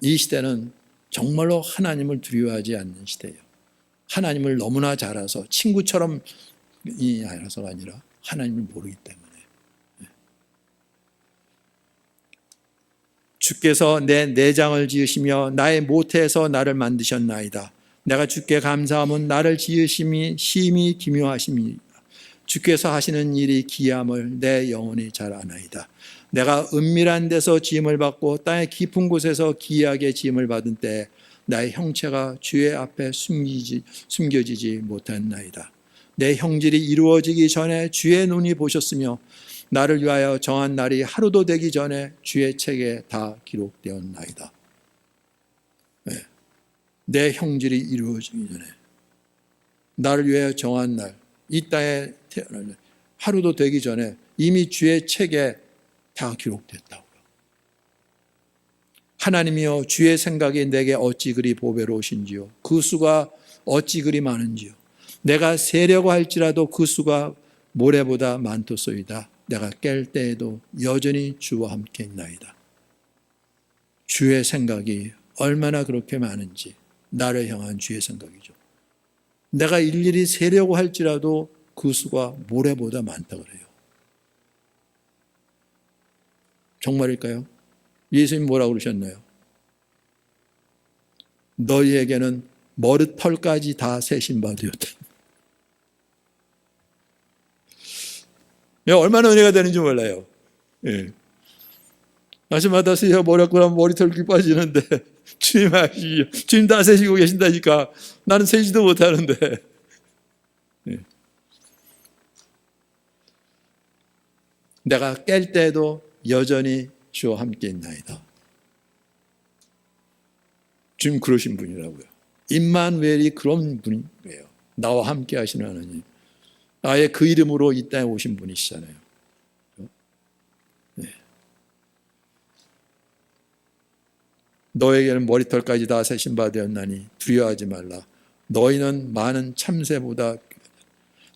이 시대는 정말로 하나님을 두려워하지 않는 시대예요. 하나님을 너무나 잘 알아서 친구처럼 알아서가 아니라 하나님을 모르기 때문에. 주께서 내 내장을 지으시며 나의 모태에서 나를 만드셨나이다. 내가 주께 감사함은 나를 지으심이 심히 기묘하심이다. 주께서 하시는 일이 기이함을 내 영혼이 잘 아나이다. 내가 은밀한 데서 지음을 받고 땅의 깊은 곳에서 기이하게 지음을 받은 때에 나의 형체가 주의 앞에 숨겨지지 못했나이다. 내 형질이 이루어지기 전에 주의 눈이 보셨으며 나를 위하여 정한 날이 하루도 되기 전에 주의 책에 다 기록되었나이다. 네. 내 형질이 이루어지기 전에 나를 위하여 정한 날, 이 땅에 태어날 하루도 되기 전에 이미 주의 책에 다 기록됐다고요. 하나님이여 주의 생각이 내게 어찌 그리 보배로우신지요. 그 수가 어찌 그리 많은지요. 내가 세려고 할지라도 그 수가 모래보다 많도소이다. 내가 깰 때에도 여전히 주와 함께 있나이다. 주의 생각이 얼마나 그렇게 많은지 나를 향한 주의 생각이죠. 내가 일일이 세려고 할지라도 그 수가 모래보다 많다 그래요. 정말일까요? 예수님 뭐라고 그러셨나요? 너희에게는 머리털까지 다 세신 바 되었다. 얼마나 은혜가 되는지 몰라요. 예. 아침마다 세어 머리카락 머리털이 빠지는데 주님 아시죠? 주님 다 세시고 계신다니까 나는 세지도 못하는데. 예. 내가 깰 때도 여전히 주와 함께 있나이다. 주님 그러신 분이라고요. 임마누엘이 그런 분이에요. 나와 함께 하시는 하나님. 아예 그 이름으로 이 땅에 오신 분이시잖아요. 네. 너에게는 머리털까지 다 세신 바 되었나니 두려워하지 말라. 너희는 많은 참새보다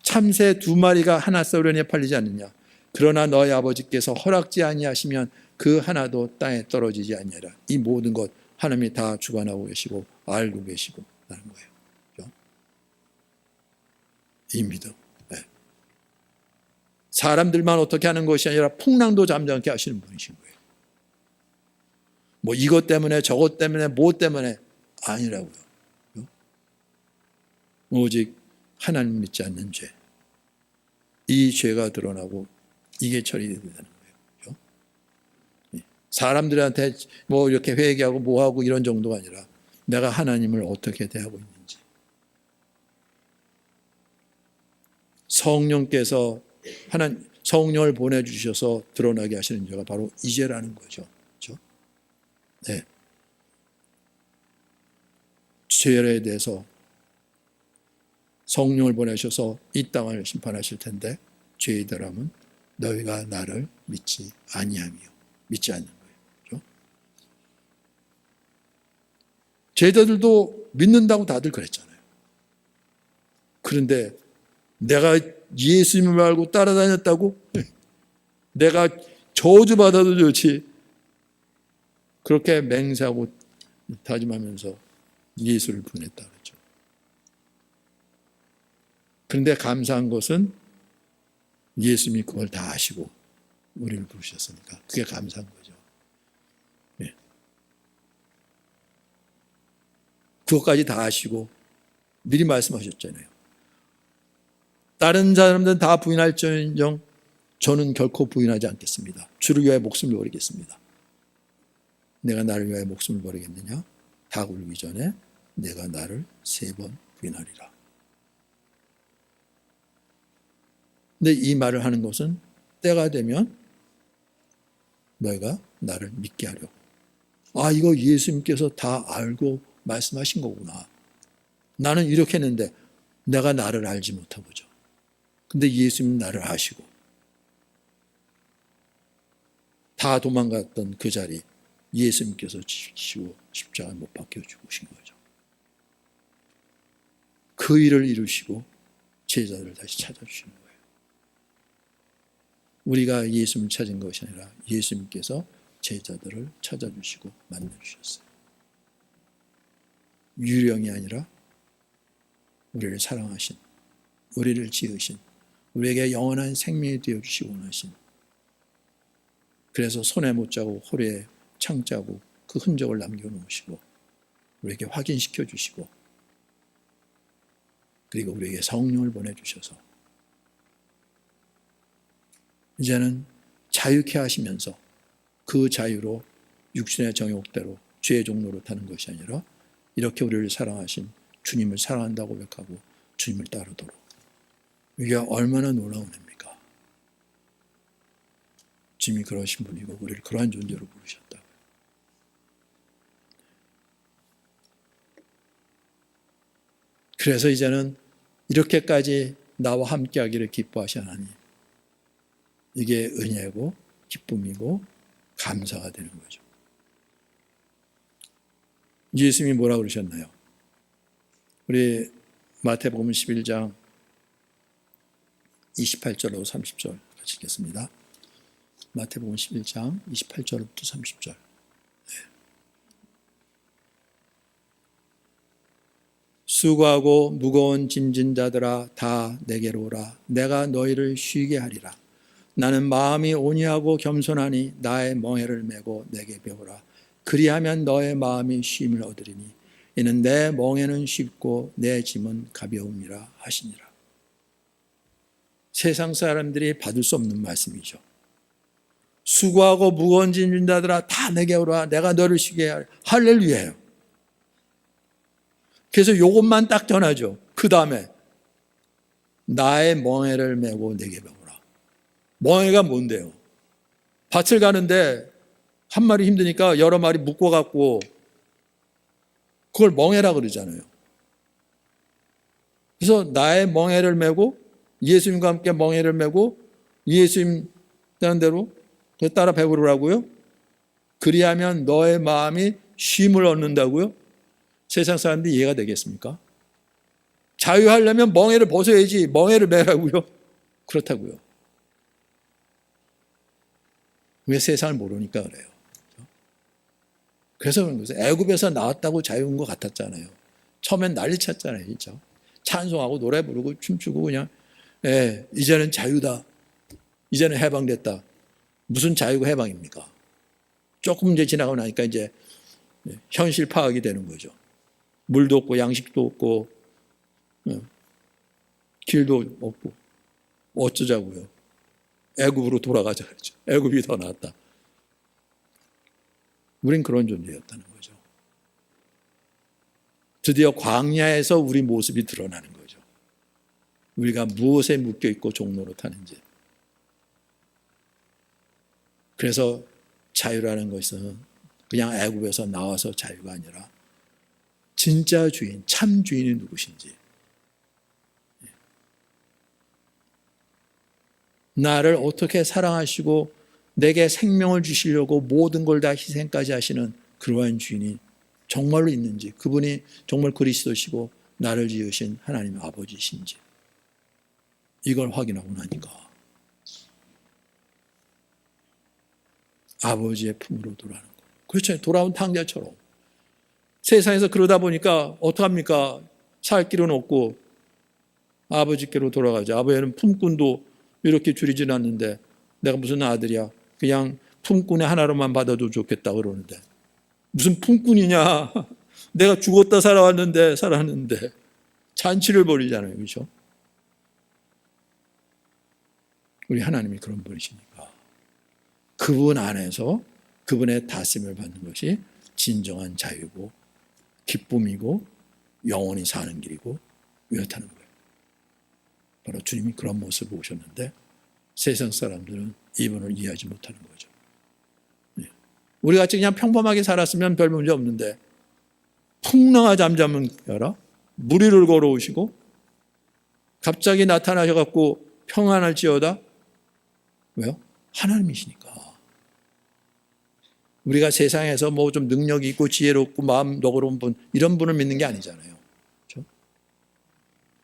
참새 2마리가 하나 썰연에 팔리지 않느냐. 그러나 너희 아버지께서 허락지 아니하시면 그 하나도 땅에 떨어지지 아니하라. 이 모든 것 하나님이 다 주관하고 계시고 알고 계시고 하는 거예요. 그렇죠? 이 믿음. 네. 사람들만 어떻게 하는 것이 아니라 풍랑도 잠잠케 하시는 분이신 거예요. 뭐 이것 때문에 저것 때문에 뭐 때문에 아니라고요. 그렇죠? 오직 하나님 믿지 않는 죄. 이 죄가 드러나고 이게 처리되는 거예요. 그렇죠? 사람들한테 뭐 이렇게 회개하고 뭐하고 이런 정도가 아니라 내가 하나님을 어떻게 대하고 있는지. 성령께서 성령을 보내주셔서 드러나게 하시는 죄가 바로 이 죄라는 거죠. 그렇죠? 네. 죄에 대해서 성령을 보내셔서 이 땅을 심판하실 텐데 죄이더라면 너희가 나를 믿지 아니하며 믿지 않는 거예요. 그렇죠? 제자들도 믿는다고 다들 그랬잖아요. 그런데 내가 예수님을 알고 따라다녔다고? 내가 저주받아도 좋지. 그렇게 맹세하고 다짐하면서 예수를 부인했다 그랬죠. 그런데 감사한 것은 예수님이 그걸 다 하시고 우리를 부르셨으니까 그게 감사한 거죠. 네. 그것까지 다 하시고 미리 말씀하셨잖아요. 다른 사람들은 다 부인할지언정 저는 결코 부인하지 않겠습니다. 주를 위하여 목숨을 버리겠습니다. 내가 나를 위하여 목숨을 버리겠느냐? 다 굴기 전에 내가 나를 3번 부인하리라. 근데 이 말을 하는 것은 때가 되면 너희가 나를 믿게 하려고. 아, 이거 예수님께서 다 알고 말씀하신 거구나. 나는 이렇게 했는데 내가 나를 알지 못하고죠. 근데 예수님 나를 아시고 다 도망갔던 그 자리 예수님께서 지키시고 십자가에 못 박혀 죽으신 거죠. 그 일을 이루시고 제자들을 다시 찾아주시는 거예요. 우리가 예수님을 찾은 것이 아니라 예수님께서 제자들을 찾아주시고 만나주셨어요. 유령이 아니라 우리를 사랑하신, 우리를 지으신, 우리에게 영원한 생명이 되어주시고 원하신, 그래서 손에 못 자고 홀에 창 자고 그 흔적을 남겨놓으시고 우리에게 확인시켜 주시고 그리고 우리에게 성령을 보내주셔서 이제는 자유케 하시면서 그 자유로 육신의 정욕대로 죄의 종로로 타는 것이 아니라 이렇게 우리를 사랑하신 주님을 사랑한다고 고백하고 주님을 따르도록. 이게 얼마나 놀라운 겁니까? 주님이 그러신 분이고 우리를 그러한 존재로 부르셨다. 그래서 이제는 이렇게까지 나와 함께하기를 기뻐하신 하나님, 이게 은혜고 기쁨이고 감사가 되는 거죠. 예수님이 뭐라고 그러셨나요? 우리 마태복음 11장 28절로 30절 같이 읽겠습니다. 마태복음 11장 28절부터 30절. 수고하고 무거운 짐진 자들아 다 내게로 오라. 내가 너희를 쉬게 하리라. 나는 마음이 온유하고 겸손하니 나의 멍에를 메고 내게 배우라. 그리하면 너의 마음이 쉼을 얻으리니 이는 내 멍에는 쉽고 내 짐은 가벼움이라 하시니라. 세상 사람들이 받을 수 없는 말씀이죠. 수고하고 무거운 짐진 자들아 다 내게 오라. 내가 너를 쉬게 하리라. 할렐루야예요. 그래서 이것만 딱 전하죠. 그 다음에 나의 멍에를 메고 내게 배우라. 멍에가 뭔데요? 밭을 가는데 한 마리 힘드니까 여러 마리 묶어갖고 그걸 멍에라 그러잖아요. 그래서 나의 멍에를 메고 예수님과 함께 멍에를 메고 예수님 하는 대로 따라 배우라고요. 그리하면 너의 마음이 쉼을 얻는다고요. 세상 사람들이 이해가 되겠습니까? 자유하려면 멍에를 벗어야지 멍에를 매라고요. 그렇다고요. 왜 세상을 모르니까 그래요. 그래서 그런 거죠. 애굽에서 나왔다고 자유인 것 같았잖아요. 처음엔 난리 쳤잖아요. 진짜. 찬송하고 노래 부르고 춤추고 그냥 이제는 자유다. 이제는 해방됐다. 무슨 자유가 해방입니까? 조금 이제 지나가고 나니까 이제 현실 파악이 되는 거죠. 물도 없고 양식도 없고 길도 없고 어쩌자고요. 애굽으로 돌아가자 그랬죠. 애굽이 더 낫다. 우린 그런 존재였다는 거죠. 드디어 광야에서 우리 모습이 드러나는 거죠. 우리가 무엇에 묶여있고 종로로 타는지. 그래서 자유라는 것은 그냥 애굽에서 나와서 자유가 아니라 진짜 주인, 참 주인이 누구신지, 나를 어떻게 사랑하시고 내게 생명을 주시려고 모든 걸 다 희생까지 하시는 그러한 주인이 정말로 있는지, 그분이 정말 그리스도시고 나를 지으신 하나님 아버지신지, 이걸 확인하고 나니까 아버지의 품으로 돌아가는 거예요. 그렇죠. 돌아온 탕자처럼 세상에서 그러다 보니까 어떡합니까? 살 길은 없고 아버지께로 돌아가자. 아버지는 품꾼도 이렇게 줄이진 않는데 내가 무슨 아들이야. 그냥 품꾼의 하나로만 받아도 좋겠다 그러는데 무슨 품꾼이냐. 내가 죽었다 살았는데 잔치를 벌이잖아요. 그렇죠? 우리 하나님이 그런 분이시니까 그분 안에서 그분의 다스림을 받는 것이 진정한 자유고 기쁨이고 영원히 사는 길이고 이렇다는 거예요. 바로 주님이 그런 모습을 보셨는데 세상 사람들은 이분을 이해하지 못하는 거죠. 우리 같이 그냥 평범하게 살았으면 별 문제 없는데 풍랑아 잠잠은 켜라 무리를 걸어오시고 갑자기 나타나셔갖고 평안할지어다. 왜요? 하나님이시니까. 우리가 세상에서 뭐 좀 능력이 있고 지혜롭고 마음 너그러운 분 이런 분을 믿는 게 아니잖아요. 그렇죠?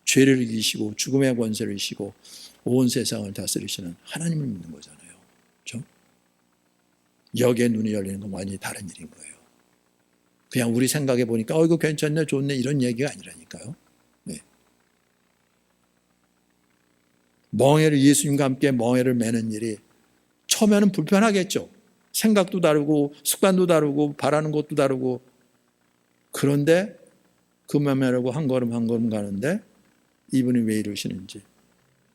죄를 이기시고 죽음의 권세를 이기시고 온 세상을 다스리시는 하나님을 믿는 거잖아요. 그렇죠? 여기에 눈이 열리는 건 완전히 다른 일인 거예요. 그냥 우리 생각해 보니까 이거 괜찮네 좋네 이런 얘기가 아니라니까요. 네. 멍에를 예수님과 함께 멍에를 매는 일이 처음에는 불편하겠죠. 생각도 다르고 습관도 다르고 바라는 것도 다르고 그런데 그 멍에라고 한 걸음 한 걸음 가는데 이분이 왜 이러시는지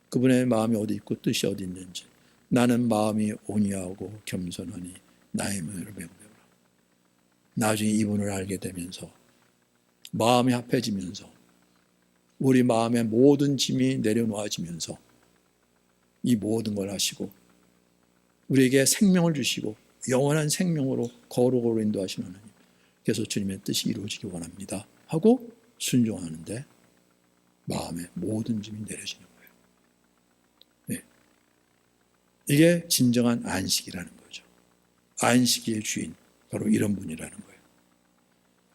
그분의 마음이 어디 있고 뜻이 어디 있는지 나는 마음이 온유하고 겸손하니 나의 멍에를 메고 배우라. 나중에 이분을 알게 되면서 마음이 합해지면서 우리 마음의 모든 짐이 내려놓아지면서 이 모든 걸 하시고 우리에게 생명을 주시고 영원한 생명으로 거룩으로 인도하시는 하나님 그래서 주님의 뜻이 이루어지기 원합니다 하고 순종하는데 마음의 모든 짐이 내려지는 거예요. 네. 이게 진정한 안식이라는 거죠. 안식의 주인 바로 이런 분이라는 거예요.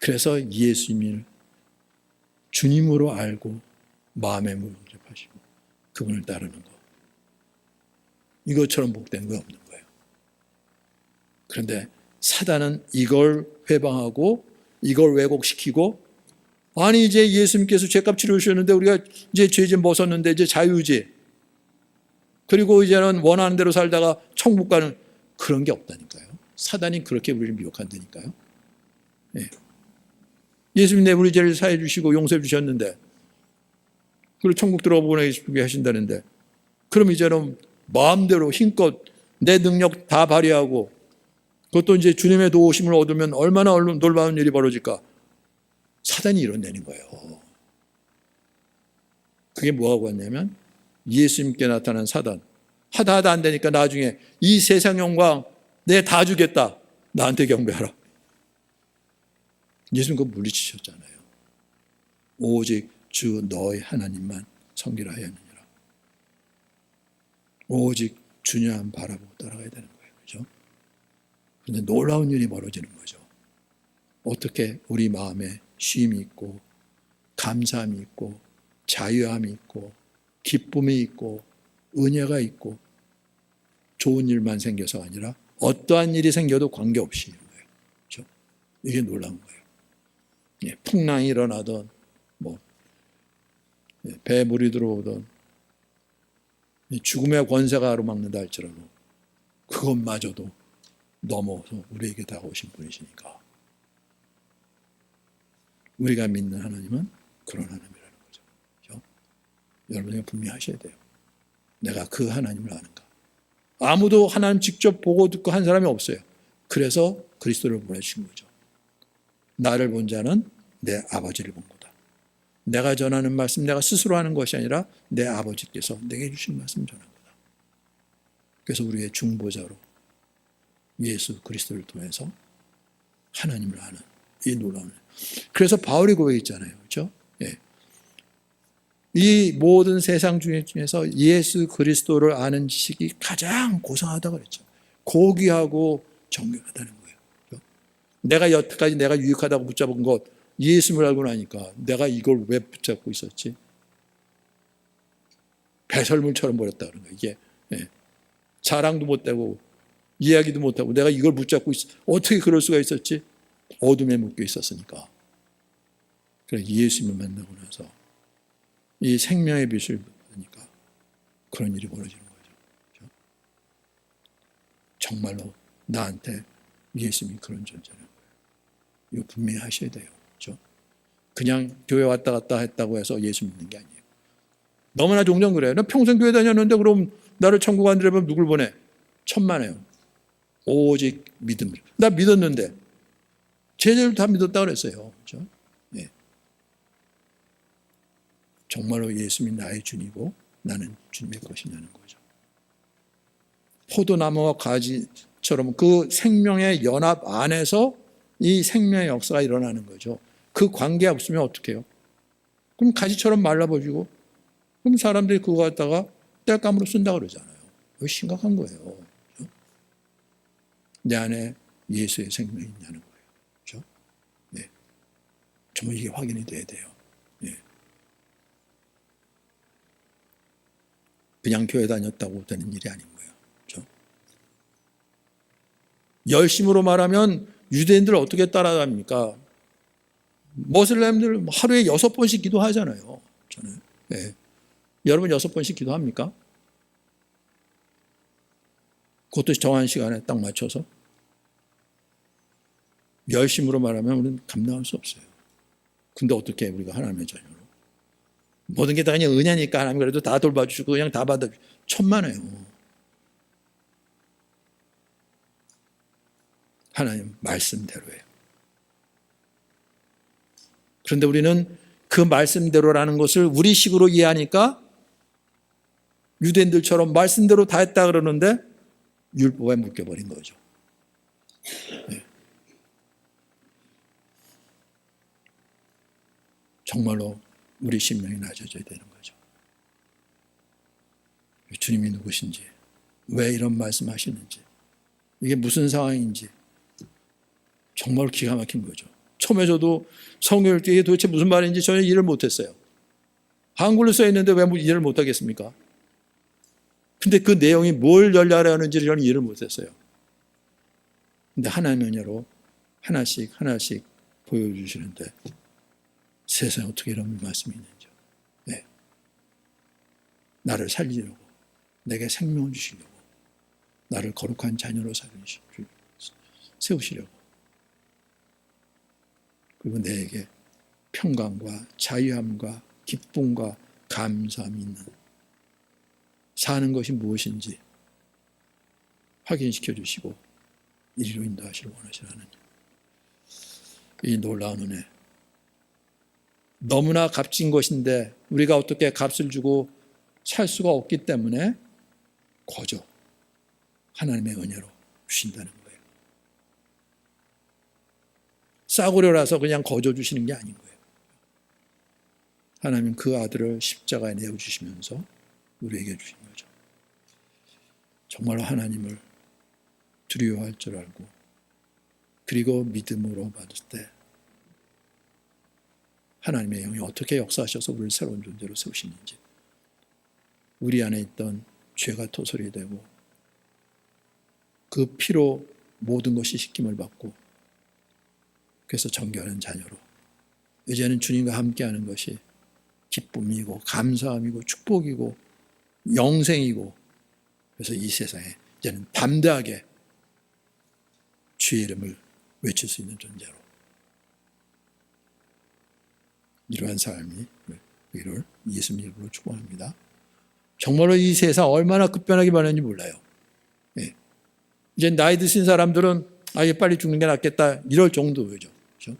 그래서 예수님을 주님으로 알고 마음에 무용접하시고 그분을 따르는 것 이것처럼 복된 거 없는 거예요. 그런데 사단은 이걸 회방하고 이걸 왜곡시키고 아니 이제 예수님께서 죄값 치르셨는데 우리가 이제 죄좀 벗었는데 이제 자유지 그리고 이제는 원하는 대로 살다가 천국 가는 그런 게 없다니까요. 사단이 그렇게 우리를 미혹한다니까요. 네. 예수님 내 우리 죄를 사해 주시고 용서해 주셨는데 그리고 천국 들어가 보내게 하신다는데 그럼 이제는 마음대로 힘껏 내 능력 다 발휘하고 그것도 이제 주님의 도우심을 얻으면 얼마나 놀라운 일이 벌어질까? 사단이 이뤄내는 거예요. 그게 뭐하고 왔냐면 예수님께 나타난 사단. 하다 안 되니까 나중에 이 세상 영광 내 다 주겠다. 나한테 경배하라. 예수님 그거 물리치셨잖아요. 오직 주 너의 하나님만 섬기라 하였느니라. 오직 주님만 바라보고 따라가야 되는 거예요. 그렇죠? 그런데 놀라운 일이 벌어지는 거죠. 어떻게 우리 마음에 쉼이 있고 감사함이 있고 자유함이 있고 기쁨이 있고 은혜가 있고 좋은 일만 생겨서가 아니라 어떠한 일이 생겨도 관계없이 있는 거예요. 그렇죠? 이게 놀라운 거예요. 예, 풍랑이 일어나던 배물이 들어오던 죽음의 권세가 가로막는다 할지라도 그것마저도 넘어서 우리에게 다가오신 분이시니까 우리가 믿는 하나님은 그런 하나님이라는 거죠. 그렇죠? 여러분이 분명하셔야 돼요. 내가 그 하나님을 아는가. 아무도 하나님 직접 보고 듣고 한 사람이 없어요. 그래서 그리스도를 보내주신 거죠. 나를 본 자는 내 아버지를 본 거다. 내가 전하는 말씀 내가 스스로 하는 것이 아니라 내 아버지께서 내게 주신 말씀 전한 거다. 그래서 우리의 중보자로 예수 그리스도를 통해서 하나님을 아는 이 놀라운 그래서 바울이 고백했잖아요. 그렇죠? 예. 이 모든 세상 중에서 예수 그리스도를 아는 지식이 가장 고상하다고 그랬죠. 고귀하고 정결하다는 거예요. 그렇죠? 내가 여태까지 내가 유익하다고 붙잡은 것 예수님을 알고 나니까 내가 이걸 왜 붙잡고 있었지? 배설물처럼 버렸다 그런 거예요. 이게 예. 자랑도 못되고 이야기도 못하고 내가 이걸 붙잡고 있어. 어떻게 그럴 수가 있었지? 어둠에 묶여 있었으니까. 그래 예수님을 만나고 나서 이 생명의 빛을 받으니까 그런 일이 벌어지는 거죠. 그렇죠? 정말로 나한테 예수님이 그런 존재라는 거예요. 이거 분명히 하셔야 돼요. 그렇죠? 그냥 교회 왔다 갔다 했다고 해서 예수 믿는 게 아니에요. 너무나 종종 그래요. 나 평생 교회 다녔는데 그럼 나를 천국 안 들으면 누굴 보내? 천만에요. 오직 믿음을. 나 믿었는데 제자들 다 믿었다 그랬어요. 그렇죠? 네. 정말로 예수님이 나의 주님이고 나는 주님의 것이냐는 거죠. 포도나무와 가지처럼 그 생명의 연합 안에서 이 생명의 역사가 일어나는 거죠. 그 관계가 없으면 어떻게 해요? 그럼 가지처럼 말라버리고 그럼 사람들이 그거 갖다가 땔감으로 쓴다 그러잖아요. 이거 심각한 거예요. 그렇죠? 내 안에 예수의 생명이 있냐는 거예요. 그렇죠? 네. 정말 이게 확인이 돼야 돼요. 네. 그냥 교회 다녔다고 되는 일이 아닌 거예요. 그렇죠? 열심으로 말하면 유대인들 어떻게 따라갑니까? 머슬렘들 하루에 6번씩 기도하잖아요. 저는. 네. 여러분 6번씩 기도합니까? 그것도 정한 시간에 딱 맞춰서 열심으로 말하면 우리는 감당할 수 없어요. 근데 어떻게 해, 우리가 하나님의 자녀로 모든 게 다 그냥 은혜니까 하나님 그래도 다 돌봐주시고 그냥 다 받아주시고 천만에요. 하나님 말씀대로예요. 그런데 우리는 그 말씀대로라는 것을 우리식으로 이해하니까 유대인들처럼 말씀대로 다 했다 그러는데 율법에 묶여버린 거죠. 네. 정말로 우리 심령이 낮아져야 되는 거죠. 주님이 누구신지, 왜 이런 말씀하시는지, 이게 무슨 상황인지 정말 기가 막힌 거죠. 처음에 저도 성경을 이게 도대체 무슨 말인지 전혀 이해를 못했어요. 한글로 써 있는데 왜 이해를 못하겠습니까? 근데 그 내용이 뭘 열려하려는지를 저는 이해를 못했어요. 근데 하나님의 은혜로 하나씩 보여주시는데 세상에 어떻게 이런 말씀이 있는지. 네. 나를 살리려고, 내게 생명을 주시려고, 나를 거룩한 자녀로 세우시려고, 그리고 내게 평강과 자유함과 기쁨과 감사함이 있는 사는 것이 무엇인지 확인시켜 주시고 이리로 인도하시길 원하시는 하나님. 이 놀라운 은혜, 너무나 값진 것인데 우리가 어떻게 값을 주고 살 수가 없기 때문에 거저 하나님의 은혜로 주신다는 거예요. 싸구려라서 그냥 거저 주시는 게 아닌 거예요. 하나님 그 아들을 십자가에 내어주시면서 우리에게 주신 거죠. 정말로 하나님을 두려워할 줄 알고 그리고 믿음으로 받을 때 하나님의 영이 어떻게 역사하셔서 우리를 새로운 존재로 세우시는지, 우리 안에 있던 죄가 토설이 되고 그 피로 모든 것이 씻김을 받고 그래서 정결한 자녀로 이제는 주님과 함께하는 것이 기쁨이고 감사함이고 축복이고 영생이고, 그래서 이 세상에 이제는 담대하게 주의 이름을 외칠 수 있는 존재로 이러한 삶이 우리를 예수님 이름으로 축복합니다. 정말로 이 세상 얼마나 급변하게 변했는지 몰라요. 예. 이제 나이 드신 사람들은 아예 빨리 죽는 게 낫겠다 이럴 정도죠. 그렇죠?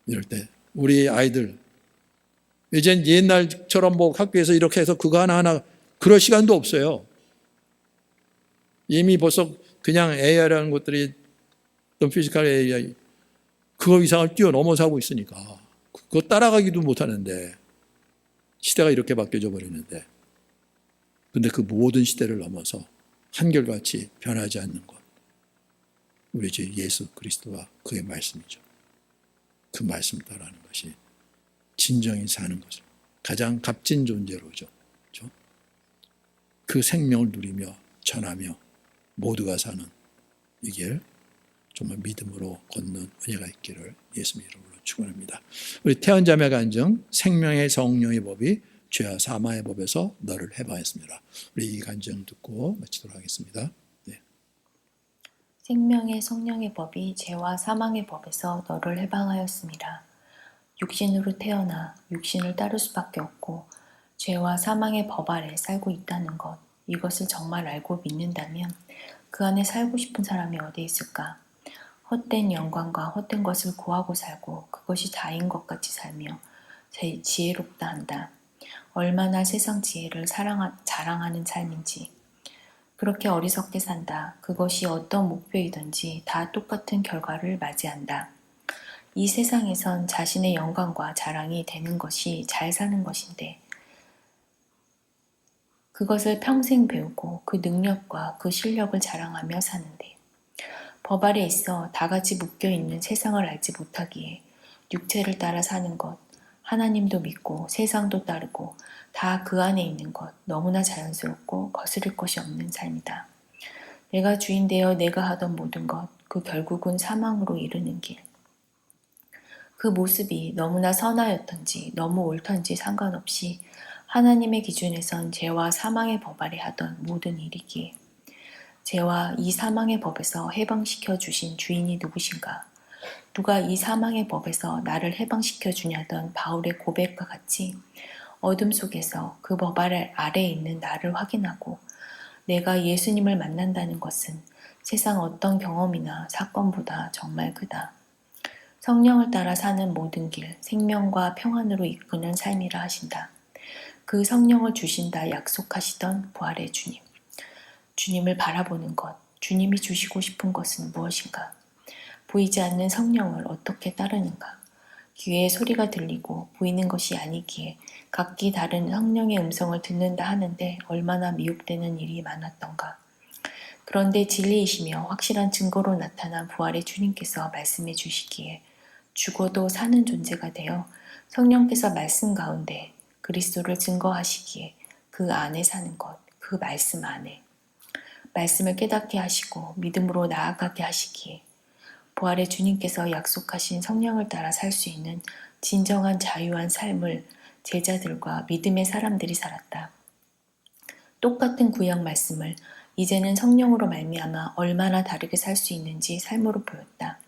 이럴 때 우리 아이들 이젠 옛날처럼 뭐 학교에서 이렇게 해서 그거 하나하나 그럴 시간도 없어요. 이미 벌써 그냥 AI라는 것들이 또 피지컬 AI 그거 이상을 뛰어넘어서 있으니까 그거 따라가기도 못하는데 시대가 이렇게 바뀌어져 버리는데, 근데 그 모든 시대를 넘어서 한결같이 변하지 않는 것, 우리 주 예수 그리스도와 그의 말씀이죠. 그 말씀 따라하는 것이 진정히 사는 것을 가장 값진 존재로죠. 그렇죠? 그 생명을 누리며 전하며 모두가 사는 이 길 정말 믿음으로 걷는 은혜가 있기를 예수님 이름으로 축원합니다. 우리 태연자매 간증 생명의 성령의 법이 죄와 사망의 법에서 너를 해방했습니다. 우리 이 간증 듣고 마치도록 하겠습니다. 네. 생명의 성령의 법이 죄와 사망의 법에서 너를 해방하였습니다. 육신으로 태어나 육신을 따를 수밖에 없고 죄와 사망의 법 아래 살고 있다는 것, 이것을 정말 알고 믿는다면 그 안에 살고 싶은 사람이 어디 있을까? 헛된 영광과 헛된 것을 구하고 살고 그것이 다인 것 같이 살며 지혜롭다 한다. 얼마나 세상 지혜를 자랑하는 삶인지. 그렇게 어리석게 산다. 그것이 어떤 목표이든지 다 똑같은 결과를 맞이한다. 이 세상에선 자신의 영광과 자랑이 되는 것이 잘 사는 것인데 그것을 평생 배우고 그 능력과 그 실력을 자랑하며 사는데 법 아래 있어 다 같이 묶여있는 세상을 알지 못하기에 육체를 따라 사는 것, 하나님도 믿고 세상도 따르고 다 그 안에 있는 것, 너무나 자연스럽고 거스를 것이 없는 삶이다. 내가 주인 되어 내가 하던 모든 것, 그 결국은 사망으로 이르는 길. 그 모습이 너무나 선하였던지 너무 옳던지 상관없이 하나님의 기준에선 죄와 사망의 법 아래 하던 모든 일이기에 죄와 이 사망의 법에서 해방시켜 주신 주인이 누구신가? 누가 이 사망의 법에서 나를 해방시켜 주냐던 바울의 고백과 같이 어둠 속에서 그 법 아래 있는 나를 확인하고 내가 예수님을 만난다는 것은 세상 어떤 경험이나 사건보다 정말 크다. 성령을 따라 사는 모든 길, 생명과 평안으로 이끄는 삶이라 하신다. 그 성령을 주신다 약속하시던 부활의 주님. 주님을 바라보는 것, 주님이 주시고 싶은 것은 무엇인가? 보이지 않는 성령을 어떻게 따르는가? 귀에 소리가 들리고 보이는 것이 아니기에 각기 다른 성령의 음성을 듣는다 하는데 얼마나 미혹되는 일이 많았던가. 그런데 진리이시며 확실한 증거로 나타난 부활의 주님께서 말씀해 주시기에 죽어도 사는 존재가 되어 성령께서 말씀 가운데 그리스도를 증거하시기에 그 안에 사는 것, 그 말씀 안에 말씀을 깨닫게 하시고 믿음으로 나아가게 하시기에 부활의 주님께서 약속하신 성령을 따라 살 수 있는 진정한 자유한 삶을 제자들과 믿음의 사람들이 살았다. 똑같은 구약 말씀을 이제는 성령으로 말미암아 얼마나 다르게 살 수 있는지 삶으로 보였다.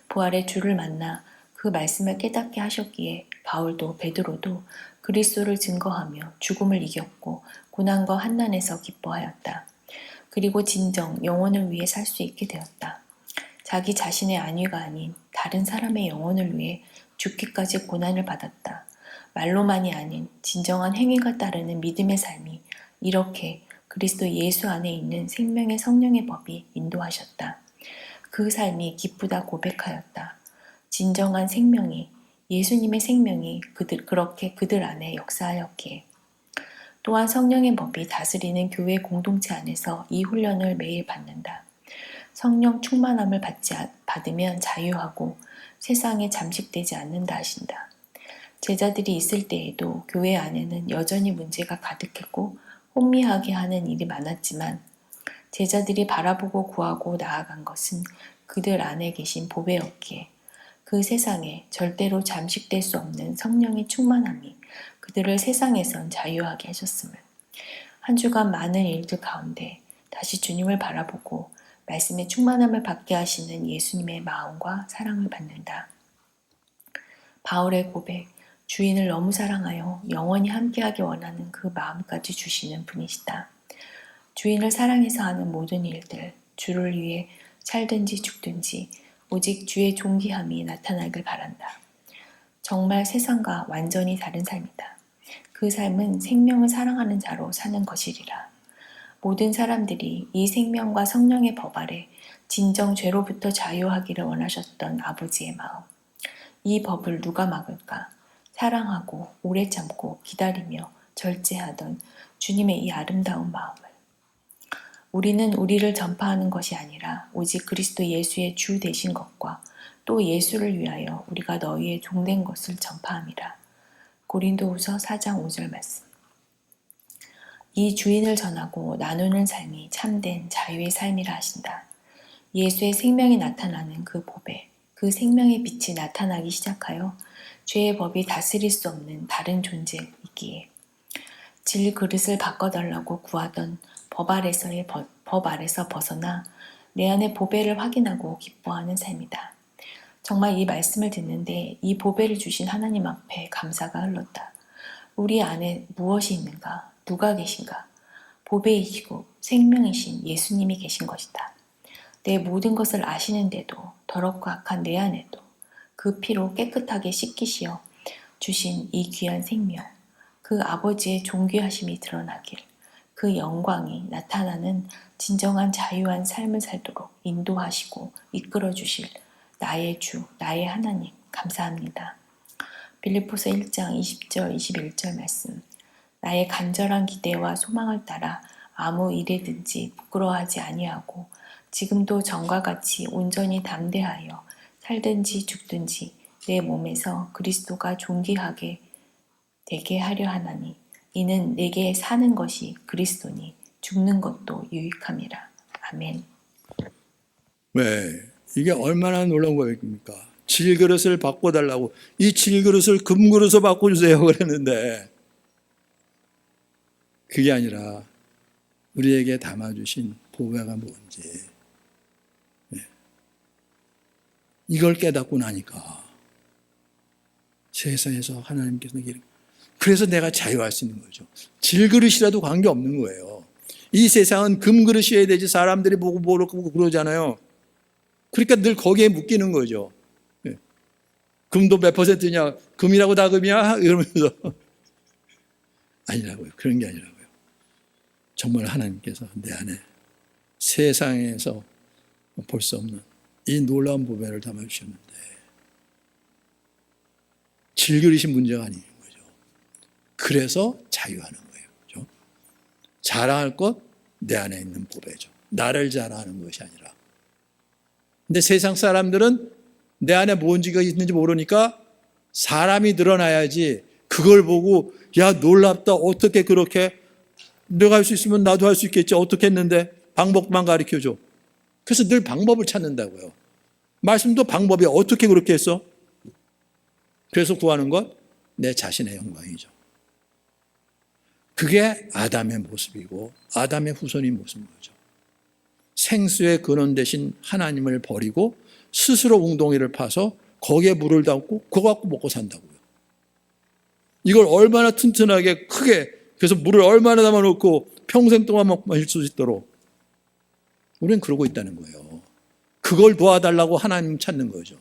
부활의 주를 만나 그 말씀을 깨닫게 하셨기에 바울도 베드로도 그리스도를 증거하며 죽음을 이겼고 고난과 환난에서 기뻐하였다. 그리고 진정 영혼을 위해 살 수 있게 되었다. 자기 자신의 안위가 아닌 다른 사람의 영혼을 위해 죽기까지 고난을 받았다. 말로만이 아닌 진정한 행위가 따르는 믿음의 삶이 이렇게 그리스도 예수 안에 있는 생명의 성령의 법이 인도하셨다. 그 삶이 기쁘다 고백하였다. 진정한 생명이 예수님의 생명이 그렇게 그들 안에 역사하였기에 또한 성령의 법이 다스리는 교회 공동체 안에서 이 훈련을 매일 받는다. 성령 충만함을 받으면 자유하고 세상에 잠식되지 않는다 하신다. 제자들이 있을 때에도 교회 안에는 여전히 문제가 가득했고 혼미하게 하는 일이 많았지만 제자들이 바라보고 구하고 나아간 것은 그들 안에 계신 보배였기에 그 세상에 절대로 잠식될 수 없는 성령의 충만함이 그들을 세상에선 자유하게 하셨음을 한 주간 많은 일들 가운데 다시 주님을 바라보고 말씀의 충만함을 받게 하시는 예수님의 마음과 사랑을 받는다. 바울의 고백, 주인을 너무 사랑하여 영원히 함께하기 원하는 그 마음까지 주시는 분이시다. 주인을 사랑해서 하는 모든 일들, 주를 위해 살든지 죽든지 오직 주의 존귀함이 나타나길 바란다. 정말 세상과 완전히 다른 삶이다. 그 삶은 생명을 사랑하는 자로 사는 것이리라. 모든 사람들이 이 생명과 성령의 법 아래 진정 죄로부터 자유하기를 원하셨던 아버지의 마음. 이 법을 누가 막을까? 사랑하고 오래 참고 기다리며 절제하던 주님의 이 아름다운 마음을. 우리는 우리를 전파하는 것이 아니라 오직 그리스도 예수의 주 되신 것과 또 예수를 위하여 우리가 너희의 종된 것을 전파함이라. 고린도후서 4장 5절 말씀. 이 주인을 전하고 나누는 삶이 참된 자유의 삶이라 하신다. 예수의 생명이 나타나는 그 보배, 그 생명의 빛이 나타나기 시작하여 죄의 법이 다스릴 수 없는 다른 존재이기에 질 그릇을 바꿔달라고 구하던 법 아래서 벗어나 내 안의 보배를 확인하고 기뻐하는 삶이다. 정말 이 말씀을 듣는데 이 보배를 주신 하나님 앞에 감사가 흘렀다. 우리 안에 무엇이 있는가? 누가 계신가? 보배이시고 생명이신 예수님이 계신 것이다. 내 모든 것을 아시는데도 더럽고 악한 내 안에도 그 피로 깨끗하게 씻기시어 주신 이 귀한 생명, 그 아버지의 존귀하심이 드러나길, 그 영광이 나타나는 진정한 자유한 삶을 살도록 인도하시고 이끌어 주실 나의 주, 나의 하나님 감사합니다. 빌립보서 1장 20절 21절 말씀. 나의 간절한 기대와 소망을 따라 아무 일에든지 부끄러워하지 아니하고 지금도 전과 같이 온전히 담대하여 살든지 죽든지 내 몸에서 그리스도가 존귀하게 되게 하려 하나니 이는 내게 사는 것이 그리스도니 죽는 것도 유익함이라. 아멘. 왜? 이게 얼마나 놀라운 고백입니까? 질그릇을 바꿔달라고. 이 질그릇을 금그릇으로 바꿔주세요 그랬는데 그게 아니라 우리에게 담아주신 보배가 뭔지 이걸 깨닫고 나니까 세상에서 하나님께서 그래서 내가 자유할 수 있는 거죠. 질그릇이라도 관계없는 거예요. 이 세상은 금그릇이어야 되지 사람들이 보고 모르고 그러잖아요. 그러니까 늘 거기에 묶이는 거죠. 금도 몇 퍼센트냐? 금이라고 다 금이야? 이러면서 아니라고요. 그런 게 아니라고요. 정말 하나님께서 내 안에 세상에서 볼 수 없는 이 놀라운 보배를 담아주셨는데 질그릇이 문제가 아닌 거죠. 그래서 자유하는 거예요. 그렇죠? 자랑할 것 내 안에 있는 보배죠. 나를 자랑하는 것이 아니라. 근데 세상 사람들은 내 안에 뭔지가 있는지 모르니까 사람이 드러나야지 그걸 보고 야 놀랍다 어떻게 그렇게 내가 할 수 있으면 나도 할 수 있겠지 어떻게 했는데 방법만 가르쳐줘. 그래서 늘 방법을 찾는다고요. 말씀도 방법이 어떻게 그렇게 했어? 그래서 구하는 것 내 자신의 영광이죠. 그게 아담의 모습이고 아담의 후손의 모습인 거죠. 생수의 근원 대신 하나님을 버리고 스스로 웅덩이를 파서 거기에 물을 담고 그거 갖고 먹고 산다고요. 이걸 얼마나 튼튼하게 크게 그래서 물을 얼마나 담아놓고 평생 동안 마실 수 있도록 우리는 그러고 있다는 거예요. 그걸 도와달라고 하나님 찾는 거죠.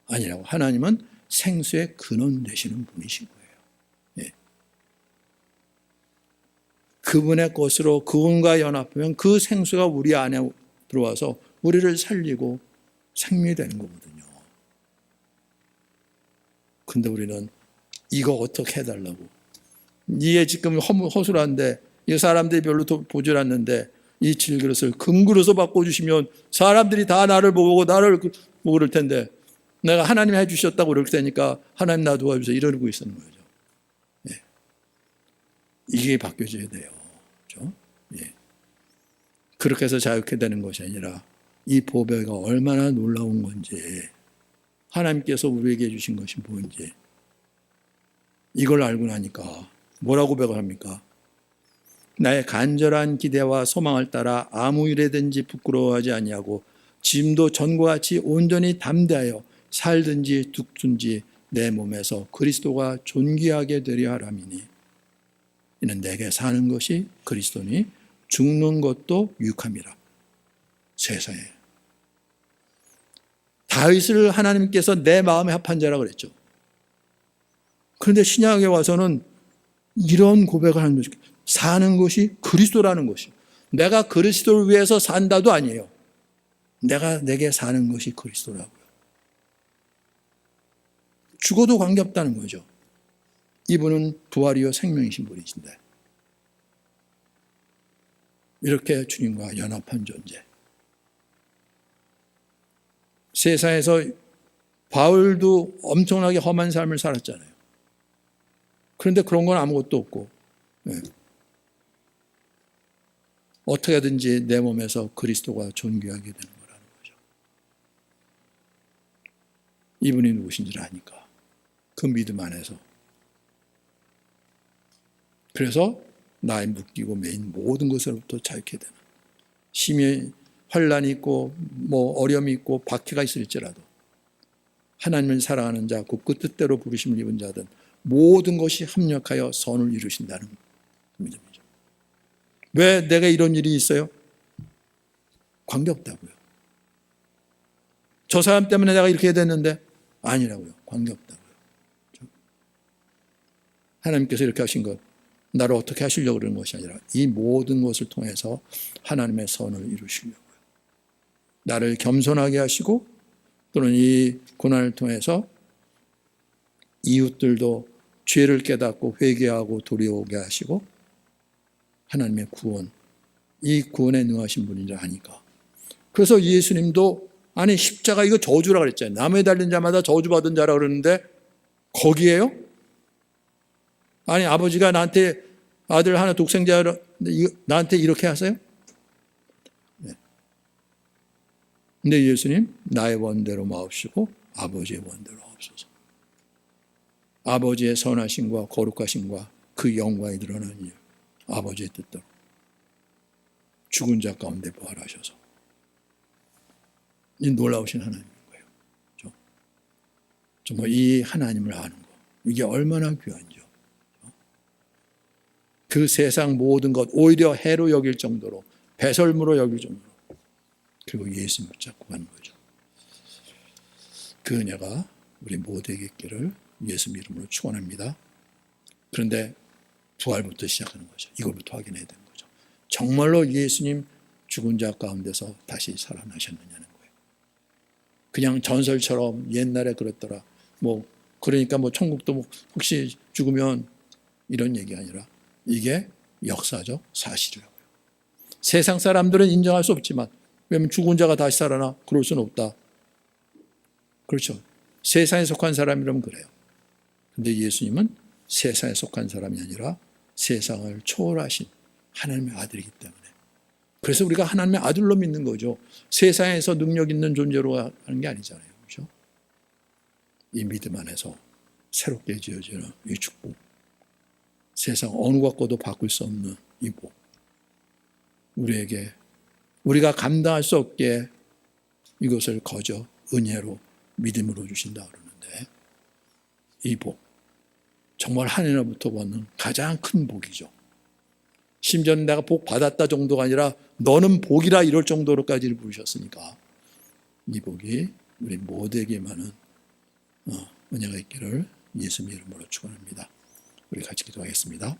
아니라고. 하나님은 생수의 근원 되시는 분이신 거예요. 예. 그분의 것으로 그분과 연합하면 그 생수가 우리 안에 들어와서 우리를 살리고 생명되는 거거든요. 근데 우리는 이거 어떻게 해달라고. 이게 지금 허술한데 이 사람들이 별로 보질 않는데 이 질그릇을 금그릇으로 바꿔주시면 사람들이 다 나를 보고 나를 모를 텐데 내가 하나님이 해주셨다고 그럴 테니까 하나님 나 도와주세요 이러고 있는 거죠. 예. 이게 바뀌어져야 돼요. 그렇죠? 예. 그렇게 해서 자유케 되는 것이 아니라 이 보배가 얼마나 놀라운 건지 하나님께서 우리에게 주신 것이 뭔지 이걸 알고 나니까 뭐라고 고백을 합니까? 나의 간절한 기대와 소망을 따라 아무 일에든지 부끄러워하지 아니하고 지금도 전과 같이 온전히 담대하여 살든지 죽든지 내 몸에서 그리스도가 존귀하게 되려 함이니 이는 내게 사는 것이 그리스도니 죽는 것도 유익함이라. 세상에 다윗을 하나님께서 내 마음에 합한 자라 그랬죠. 그런데 신약에 와서는 이런 고백을 하는 거죠. 사는 것이 그리스도라는 것이. 내가 그리스도를 위해서 산다도 아니에요. 내게 사는 것이 그리스도라고요. 죽어도 관계없다는 거죠. 이분은 부활이요 생명이신 분이신데 이렇게 주님과 연합한 존재. 세상에서 바울도 엄청나게 험한 삶을 살았잖아요. 그런데 그런 건 아무것도 없고 어떻게든지 내 몸에서 그리스도가 존귀하게 되는 거라. 이분이 누구신지를 아니까. 그 믿음 안에서. 그래서 나의 묶이고 매인 모든 것으로부터 자유케 되는, 심히 환란이 있고 뭐 어려움이 있고 박해가 있을지라도 하나님을 사랑하는 자, 그 뜻대로 부르심을 입은 자든 모든 것이 합력하여 선을 이루신다는 믿음이죠. 왜 내가 이런 일이 있어요? 관계없다고요. 저 사람 때문에 내가 이렇게 됐는데 아니라고요. 관계없다고요. 하나님께서 이렇게 하신 것, 나를 어떻게 하시려고 그러는 것이 아니라 이 모든 것을 통해서 하나님의 선을 이루시려고요. 나를 겸손하게 하시고 또는 이 고난을 통해서 이웃들도 죄를 깨닫고 회개하고 돌이오게 하시고 하나님의 구원, 이 구원에 능하신 분인 줄 아니까. 그래서 예수님도 아니 십자가 이거 저주라 그랬잖아요. 나무에 달린 자마다 저주받은 자라 그러는데 거기에요? 아니 아버지가 나한테 아들 하나 독생자 나한테 이렇게 하세요? 네. 근데 예수님 나의 원대로 마옵시고 아버지의 원대로 하옵소서. 아버지의 선하심과 거룩하심과 그 영광이 드러나는 일, 아버지의 뜻대로 죽은 자 가운데 부활하셔서 이 놀라우신 하나님인 거예요. 정말 이 하나님을 아는 거, 이게 얼마나 귀한지요. 그 세상 모든 것 오히려 해로 여길 정도로, 배설물로 여길 정도로, 그리고 예수 붙잡고 가는 거죠. 그 은혜가 우리 모두에게 있기를 예수 이름으로 축원합니다. 그런데 부활부터 시작하는 거죠. 이걸부터 확인해야 되는 거죠. 정말로 예수님 죽은 자 가운데서 다시 살아나셨느냐는 거예요. 그냥 전설처럼 옛날에 그랬더라. 그러니까 천국도 혹시 죽으면 이런 얘기 아니라 이게 역사적 사실이라고요. 세상 사람들은 인정할 수 없지만, 왜냐하면 죽은 자가 다시 살아나? 그럴 수는 없다. 그렇죠. 세상에 속한 사람이라면 그래요. 근데 예수님은 세상에 속한 사람이 아니라 세상을 초월하신 하나님의 아들이기 때문에. 그래서 우리가 하나님의 아들로 믿는 거죠. 세상에서 능력 있는 존재로 하는 게 아니잖아요. 그렇죠? 이 믿음 안에서 새롭게 지어지는 이 축복. 세상 어느 것과도 바꿀 수 없는 이 복. 우리가 감당할 수 없게 이것을 거저 은혜로 믿음으로 주신다 그러는데 이 복. 정말 하늘로부터 받는 가장 큰 복이죠. 심지어 내가 복 받았다 정도가 아니라 너는 복이라 이럴 정도로까지 부르셨으니까 이 복이 우리 모두에게 많은 은혜가 있기를 예수님 이름으로 축원합니다. 우리 같이 기도하겠습니다.